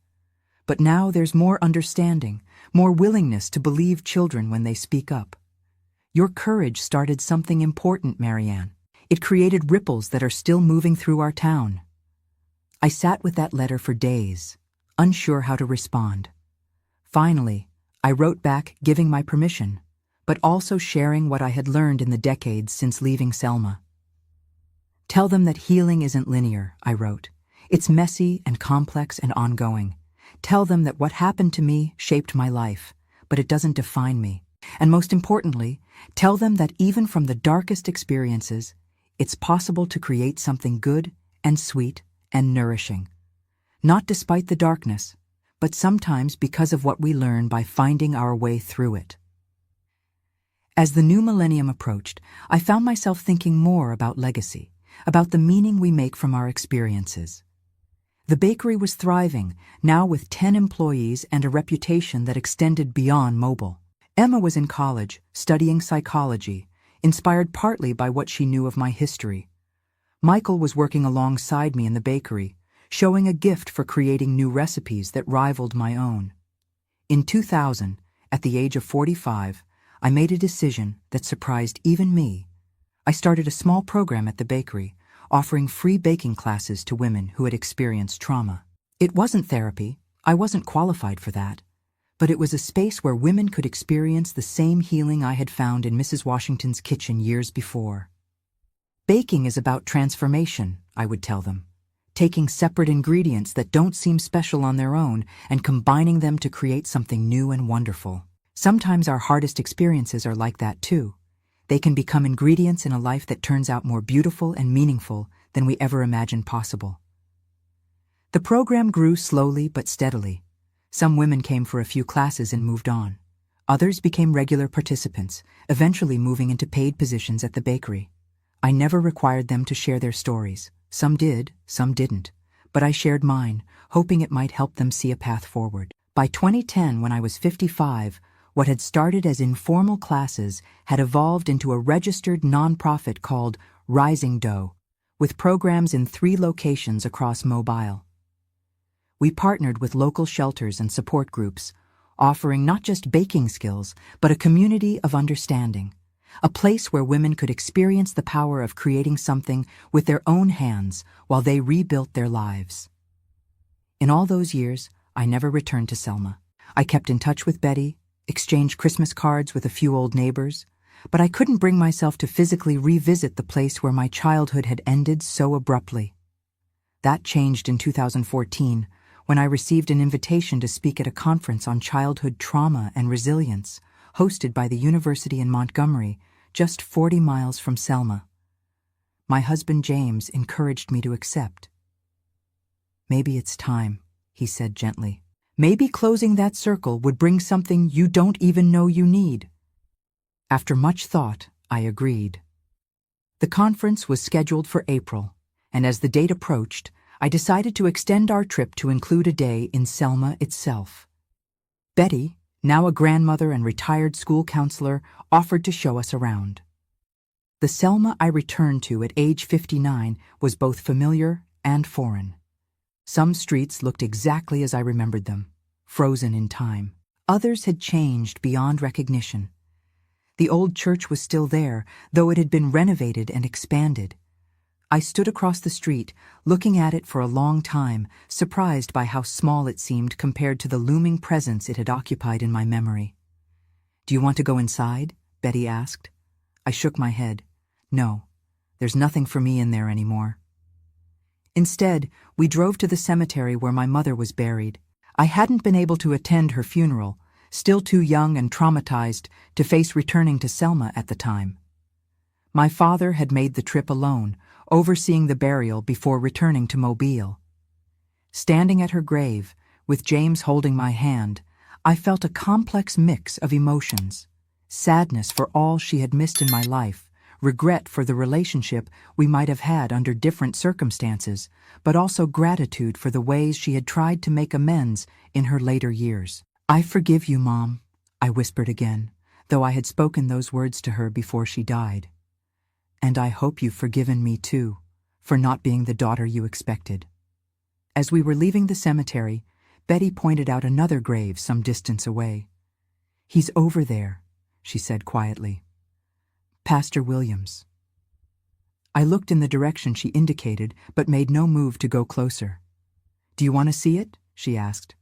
But now there's more understanding, more willingness to believe children when they speak up. Your courage started something important, Marianne. It created ripples that are still moving through our town. I sat with that letter for days, unsure how to respond. Finally, I wrote back giving my permission, but also sharing what I had learned in the decades since leaving Selma. Tell them that healing isn't linear, I wrote. It's messy and complex and ongoing. Tell them that what happened to me shaped my life, but it doesn't define me. And most importantly, tell them that even from the darkest experiences, it's possible to create something good and sweet and nourishing. Not despite the darkness, but sometimes because of what we learn by finding our way through it. As the new millennium approached, I found myself thinking more about legacy, about the meaning we make from our experiences. The bakery was thriving, now with 10 employees and a reputation that extended beyond mobile. Emma was in college, studying psychology, inspired partly by what she knew of my history. Michael was working alongside me in the bakery, showing a gift for creating new recipes that rivaled my own. In 2000, at the age of 45, I made a decision that surprised even me. I started a small program at the bakery, offering free baking classes to women who had experienced trauma. It wasn't therapy, I wasn't qualified for that, but it was a space where women could experience the same healing I had found in Mrs. Washington's kitchen years before. Baking is about transformation, I would tell them, taking separate ingredients that don't seem special on their own and combining them to create something new and wonderful. Sometimes our hardest experiences are like that too. They can become ingredients in a life that turns out more beautiful and meaningful than we ever imagined possible. The program grew slowly but steadily. Some women came for a few classes and moved on. Others became regular participants, eventually moving into paid positions at the bakery. I never required them to share their stories. Some did, some didn't. But I shared mine, hoping it might help them see a path forward. By 2010, when I was 55, what had started as informal classes had evolved into a registered nonprofit called Rising Dough, with programs in 3 locations across Mobile. We partnered with local shelters and support groups, offering not just baking skills, but a community of understanding, a place where women could experience the power of creating something with their own hands while they rebuilt their lives. In all those years, I never returned to Selma. I kept in touch with Betty, exchanged Christmas cards with a few old neighbors, but I couldn't bring myself to physically revisit the place where my childhood had ended so abruptly. That changed in 2014, when I received an invitation to speak at a conference on childhood trauma and resilience, hosted by the University in Montgomery, just 40 miles from Selma. My husband James encouraged me to accept. "Maybe it's time," he said gently. "Maybe closing that circle would bring something you don't even know you need." After much thought, I agreed. The conference was scheduled for April, and as the date approached, I decided to extend our trip to include a day in Selma itself. Betty, now a grandmother and retired school counselor, offered to show us around. The Selma I returned to at age 59 was both familiar and foreign. Some streets looked exactly as I remembered them, frozen in time. Others had changed beyond recognition. The old church was still there, though it had been renovated and expanded. I stood across the street, looking at it for a long time, surprised by how small it seemed compared to the looming presence it had occupied in my memory. "Do you want to go inside?" Betty asked. I shook my head. "No, there's nothing for me in there anymore." Instead, we drove to the cemetery where my mother was buried. I hadn't been able to attend her funeral, still too young and traumatized to face returning to Selma at the time. My father had made the trip alone, overseeing the burial before returning to Mobile. Standing at her grave, with James holding my hand, I felt a complex mix of emotions: sadness for all she had missed in my life, regret for the relationship we might have had under different circumstances, but also gratitude for the ways she had tried to make amends in her later years. "I forgive you, Mom," I whispered again, though I had spoken those words to her before she died. "And I hope you've forgiven me too, for not being the daughter you expected." As we were leaving the cemetery, Betty pointed out another grave some distance away. "He's over there," she said quietly. "Pastor Williams." I looked in the direction she indicated, but made no move to go closer. "Do you want to see it?" she asked.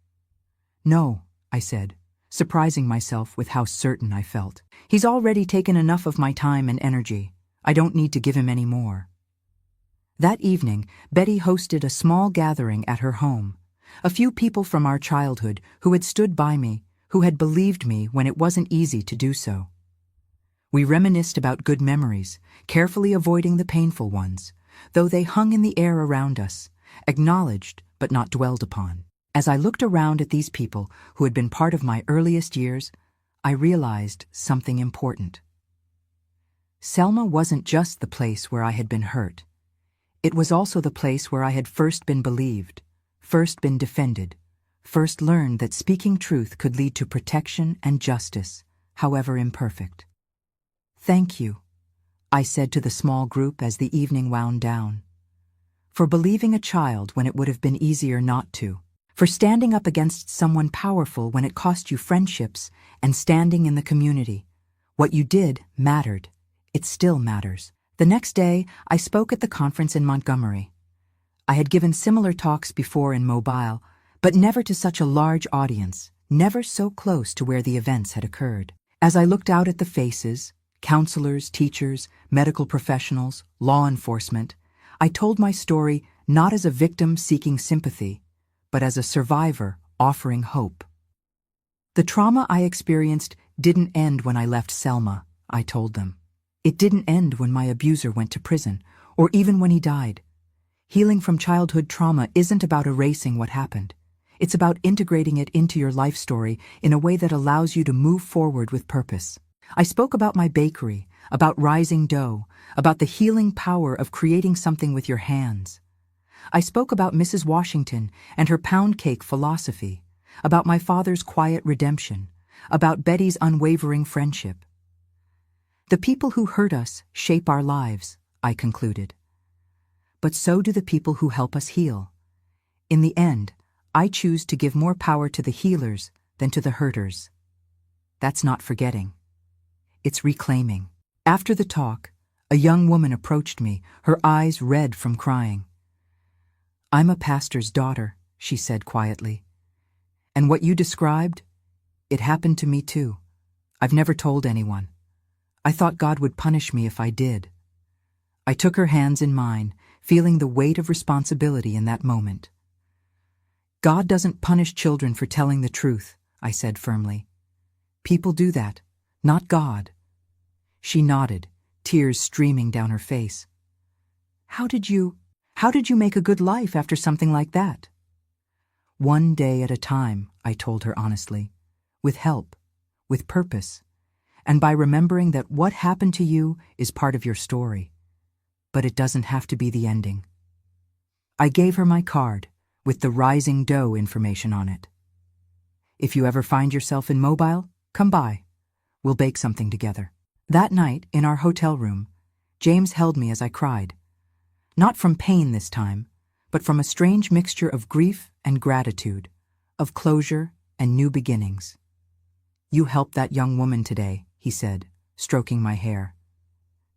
"No," I said, surprising myself with how certain I felt. "He's already taken enough of my time and energy. I don't need to give him any more." That evening, Betty hosted a small gathering at her home. A few people from our childhood who had stood by me, who had believed me when it wasn't easy to do so. We reminisced about good memories, carefully avoiding the painful ones, though they hung in the air around us, acknowledged but not dwelled upon. As I looked around at these people who had been part of my earliest years, I realized something important. Selma wasn't just the place where I had been hurt. It was also the place where I had first been believed, first been defended, first learned that speaking truth could lead to protection and justice, however imperfect. "Thank you," I said to the small group as the evening wound down, "for believing a child when it would have been easier not to, for standing up against someone powerful when it cost you friendships, and standing in the community. What you did mattered. It still matters." The next day, I spoke at the conference in Montgomery. I had given similar talks before in Mobile, but never to such a large audience, never so close to where the events had occurred. As I looked out at the faces, counselors, teachers, medical professionals, law enforcement, I told my story not as a victim seeking sympathy, but as a survivor offering hope. "The trauma I experienced didn't end when I left Selma," I told them. "It didn't end when my abuser went to prison, or even when he died. Healing from childhood trauma isn't about erasing what happened. It's about integrating it into your life story in a way that allows you to move forward with purpose." I spoke about my bakery, about rising dough, about the healing power of creating something with your hands. I spoke about Mrs. Washington and her pound cake philosophy, about my father's quiet redemption, about Betty's unwavering friendship. "The people who hurt us shape our lives," I concluded. "But so do the people who help us heal. In the end, I choose to give more power to the healers than to the hurters." That's not forgetting. It's reclaiming. After the talk, a young woman approached me, her eyes red from crying. "I'm a pastor's daughter," she said quietly. "And what you described, it happened to me too. I've never told anyone. I thought God would punish me if I did." I took her hands in mine, feeling the weight of responsibility in that moment. "God doesn't punish children for telling the truth," I said firmly. "People do that, not God." She nodded, tears streaming down her face. How did you make a good life after something like that?" "One day at a time," I told her honestly, "with help, with purpose, and by remembering that what happened to you is part of your story. But it doesn't have to be the ending." I gave her my card, with the rising dough information on it. "If you ever find yourself in Mobile, come by. We'll bake something together." That night, in our hotel room, James held me as I cried. Not from pain this time, but from a strange mixture of grief and gratitude, of closure and new beginnings. "You helped that young woman today," he said, stroking my hair.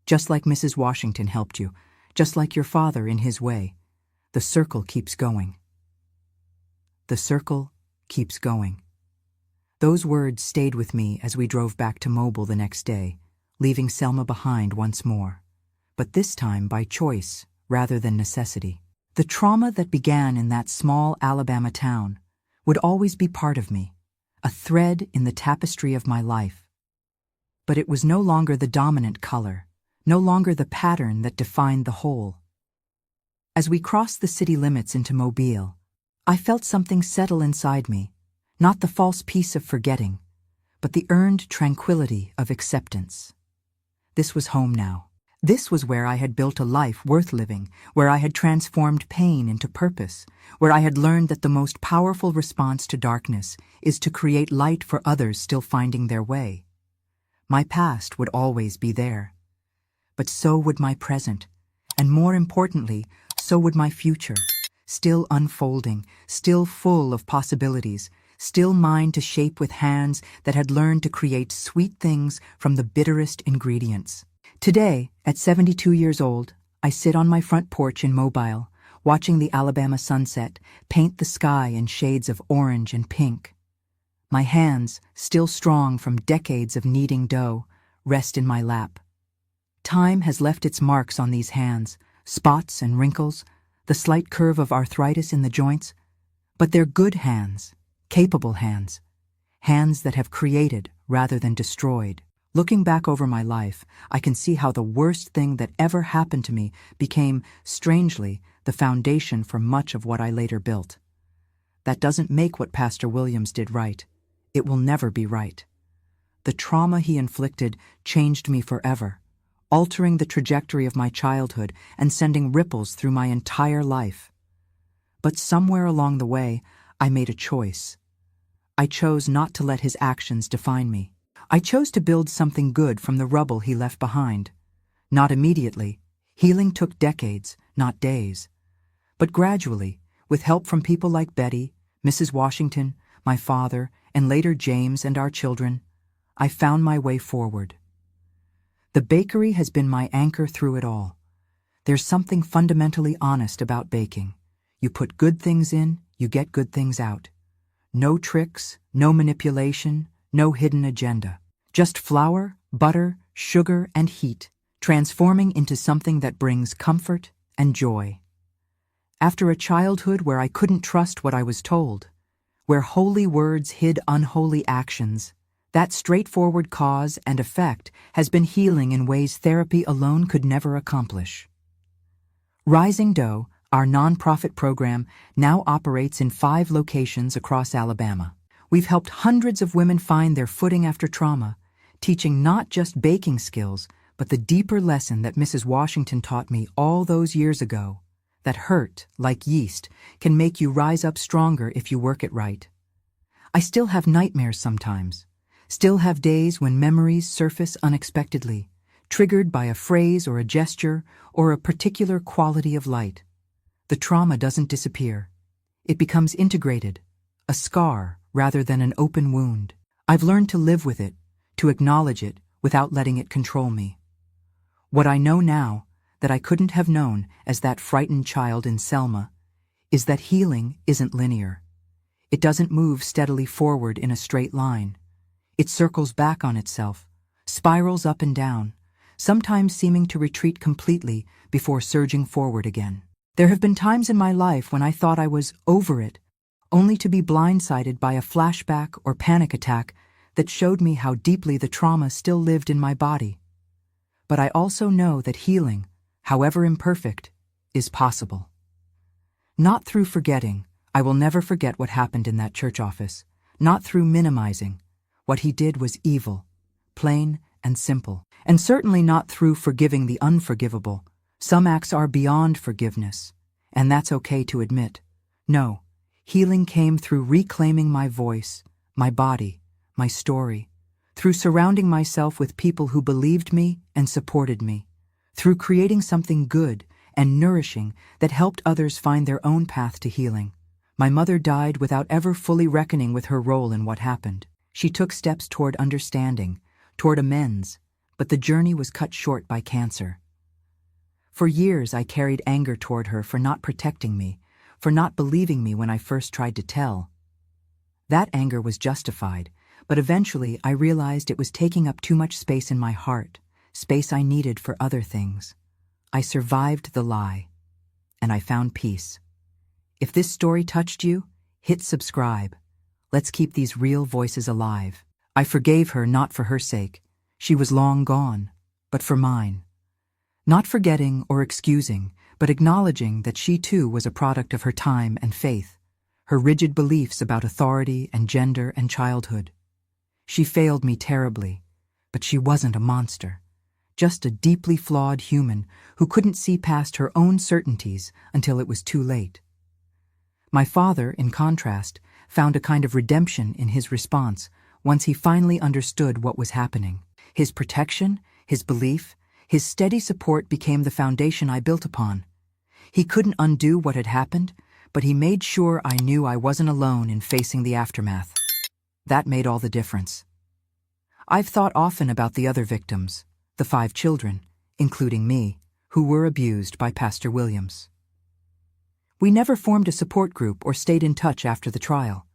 "Just like Mrs. Washington helped you, just like your father in his way. The circle keeps going." The circle keeps going. Those words stayed with me as we drove back to Mobile the next day, leaving Selma behind once more, but this time by choice rather than necessity. The trauma that began in that small Alabama town would always be part of me, a thread in the tapestry of my life. But it was no longer the dominant color, no longer the pattern that defined the whole. As we crossed the city limits into Mobile, I felt something settle inside me, not the false peace of forgetting, but the earned tranquility of acceptance. This was home now. This was where I had built a life worth living, where I had transformed pain into purpose, where I had learned that the most powerful response to darkness is to create light for others still finding their way. My past would always be there, but so would my present, and more importantly, so would my future, still unfolding, still full of possibilities, still mine to shape with hands that had learned to create sweet things from the bitterest ingredients. Today, at 72 years old, I sit on my front porch in Mobile, watching the Alabama sunset paint the sky in shades of orange and pink. My hands, still strong from decades of kneading dough, rest in my lap. Time has left its marks on these hands, spots and wrinkles, the slight curve of arthritis in the joints, but they're good hands, capable hands, hands that have created rather than destroyed. Looking back over my life, I can see how the worst thing that ever happened to me became, strangely, the foundation for much of what I later built. That doesn't make what Pastor Williams did right. It will never be right. The trauma he inflicted changed me forever, altering the trajectory of my childhood and sending ripples through my entire life. But somewhere along the way, I made a choice. I chose not to let his actions define me. I chose to build something good from the rubble he left behind. Not immediately. Healing took decades, not days. But gradually, with help from people like Betty, Mrs. Washington, my father, and later James and our children, I found my way forward. The bakery has been my anchor through it all. There's something fundamentally honest about baking. You put good things in, you get good things out. No tricks, no manipulation, no hidden agenda. Just flour, butter, sugar, and heat, transforming into something that brings comfort and joy. After a childhood where I couldn't trust what I was told, where holy words hid unholy actions, that straightforward cause and effect has been healing in ways therapy alone could never accomplish. Rising Dough, our nonprofit program, now operates in 5 locations across Alabama. We've helped hundreds of women find their footing after trauma, teaching not just baking skills, but the deeper lesson that Mrs. Washington taught me all those years ago, that hurt, like yeast, can make you rise up stronger if you work it right. I still have nightmares sometimes, still have days when memories surface unexpectedly, triggered by a phrase or a gesture or a particular quality of light. The trauma doesn't disappear. It becomes integrated, a scar rather than an open wound. I've learned to live with it, to acknowledge it without letting it control me. What I know now, that I couldn't have known as that frightened child in Selma, is that healing isn't linear. It doesn't move steadily forward in a straight line. It circles back on itself, spirals up and down, sometimes seeming to retreat completely before surging forward again. There have been times in my life when I thought I was over it, only to be blindsided by a flashback or panic attack that showed me how deeply the trauma still lived in my body. But I also know that healing, however imperfect, is possible. Not through forgetting. I will never forget what happened in that church office. Not through minimizing. What he did was evil, plain and simple. And certainly not through forgiving the unforgivable. Some acts are beyond forgiveness, and that's okay to admit. No, healing came through reclaiming my voice, my body, my story, through surrounding myself with people who believed me and supported me, through creating something good and nourishing that helped others find their own path to healing. My mother died without ever fully reckoning with her role in what happened. She took steps toward understanding, toward amends, but the journey was cut short by cancer. For years I carried anger toward her for not protecting me, for not believing me when I first tried to tell. That anger was justified, but eventually I realized it was taking up too much space in my heart, space I needed for other things. I survived the lie. and I found peace. If this story touched you, hit subscribe. Let's keep these real voices alive. I forgave her not for her sake. She was long gone, but for mine. Not forgetting or excusing, but acknowledging that she too was a product of her time and faith, her rigid beliefs about authority and gender and childhood. She failed me terribly, but she wasn't a monster, just a deeply flawed human who couldn't see past her own certainties until it was too late. My father, in contrast, found a kind of redemption in his response once he finally understood what was happening. His protection, his belief, his steady support became the foundation I built upon. He couldn't undo what had happened, but he made sure I knew I wasn't alone in facing the aftermath. That made all the difference. I've thought often about the other victims, the 5 children, including me, who were abused by Pastor Williams. We never formed a support group or stayed in touch after the trial.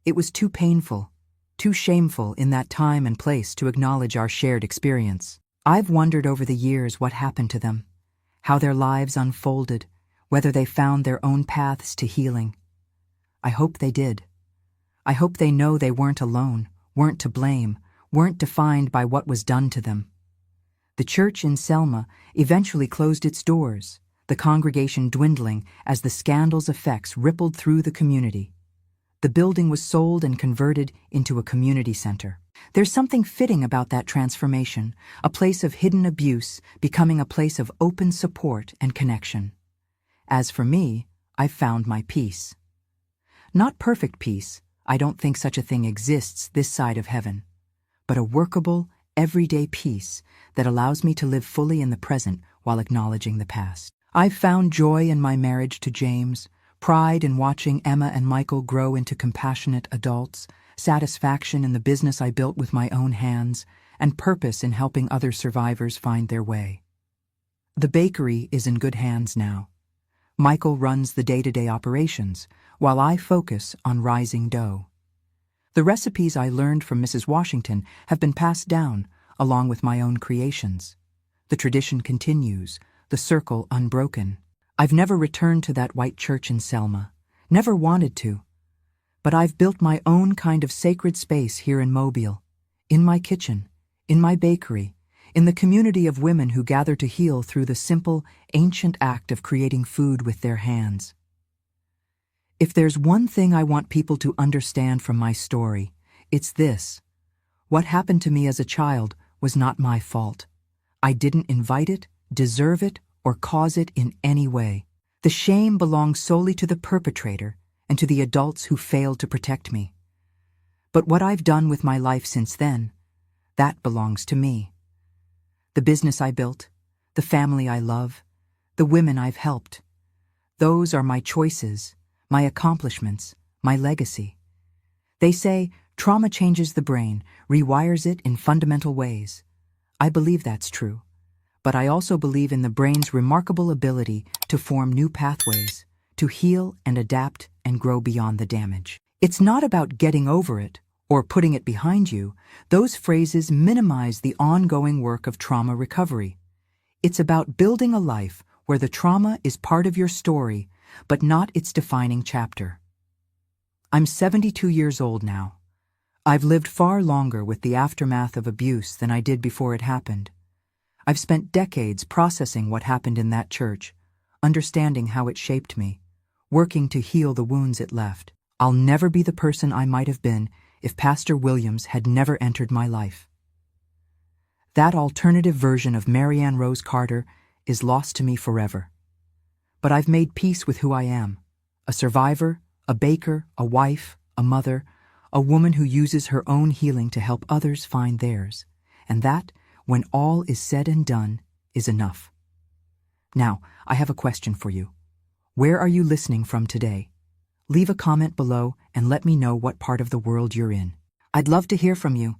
It was too painful, too shameful in that time and place to acknowledge our shared experience. I've wondered over the years what happened to them, how their lives unfolded, whether they found their own paths to healing. I hope they did. I hope they know they weren't alone, weren't to blame, weren't defined by what was done to them. The church in Selma eventually closed its doors, the congregation dwindling as the scandal's effects rippled through the community. The building was sold and converted into a community center. There's something fitting about that transformation, a place of hidden abuse becoming a place of open support and connection. As for me, I've found my peace. Not perfect peace, I don't think such a thing exists this side of heaven, but a workable, everyday peace that allows me to live fully in the present while acknowledging the past. I've found joy in my marriage to James, pride in watching Emma and Michael grow into compassionate adults, satisfaction in the business I built with my own hands, and purpose in helping other survivors find their way. The bakery is in good hands now. Michael runs the day-to-day operations, while I focus on rising dough. The recipes I learned from Mrs. Washington have been passed down, along with my own creations. The tradition continues, the circle unbroken. I've never returned to that white church in Selma, never wanted to. But I've built my own kind of sacred space here in Mobile, in my kitchen, in my bakery, in the community of women who gather to heal through the simple, ancient act of creating food with their hands. If there's one thing I want people to understand from my story, it's this. What happened to me as a child was not my fault. I didn't invite it, deserve it, or cause it in any way. The shame belongs solely to the perpetrator and to the adults who failed to protect me. But what I've done with my life since then, that belongs to me. The business I built, the family I love, the women I've helped. Those are my choices, my accomplishments, my legacy. They say trauma changes the brain, rewires it in fundamental ways. I believe that's true. But I also believe in the brain's remarkable ability to form new pathways, to heal and adapt and grow beyond the damage. It's not about getting over it or putting it behind you. Those phrases minimize the ongoing work of trauma recovery. It's about building a life where the trauma is part of your story, but not its defining chapter. I'm 72 years old now. I've lived far longer with the aftermath of abuse than I did before it happened. I've spent decades processing what happened in that church, understanding how it shaped me, working to heal the wounds it left. I'll never be the person I might have been if Pastor Williams had never entered my life. That alternative version of Marianne Rose Carter is lost to me forever. But I've made peace with who I am, a survivor, a baker, a wife, a mother, a woman who uses her own healing to help others find theirs, and that, when all is said and done, is enough. Now, I have a question for you. Where are you listening from today? Leave a comment below and let me know what part of the world you're in. I'd love to hear from you.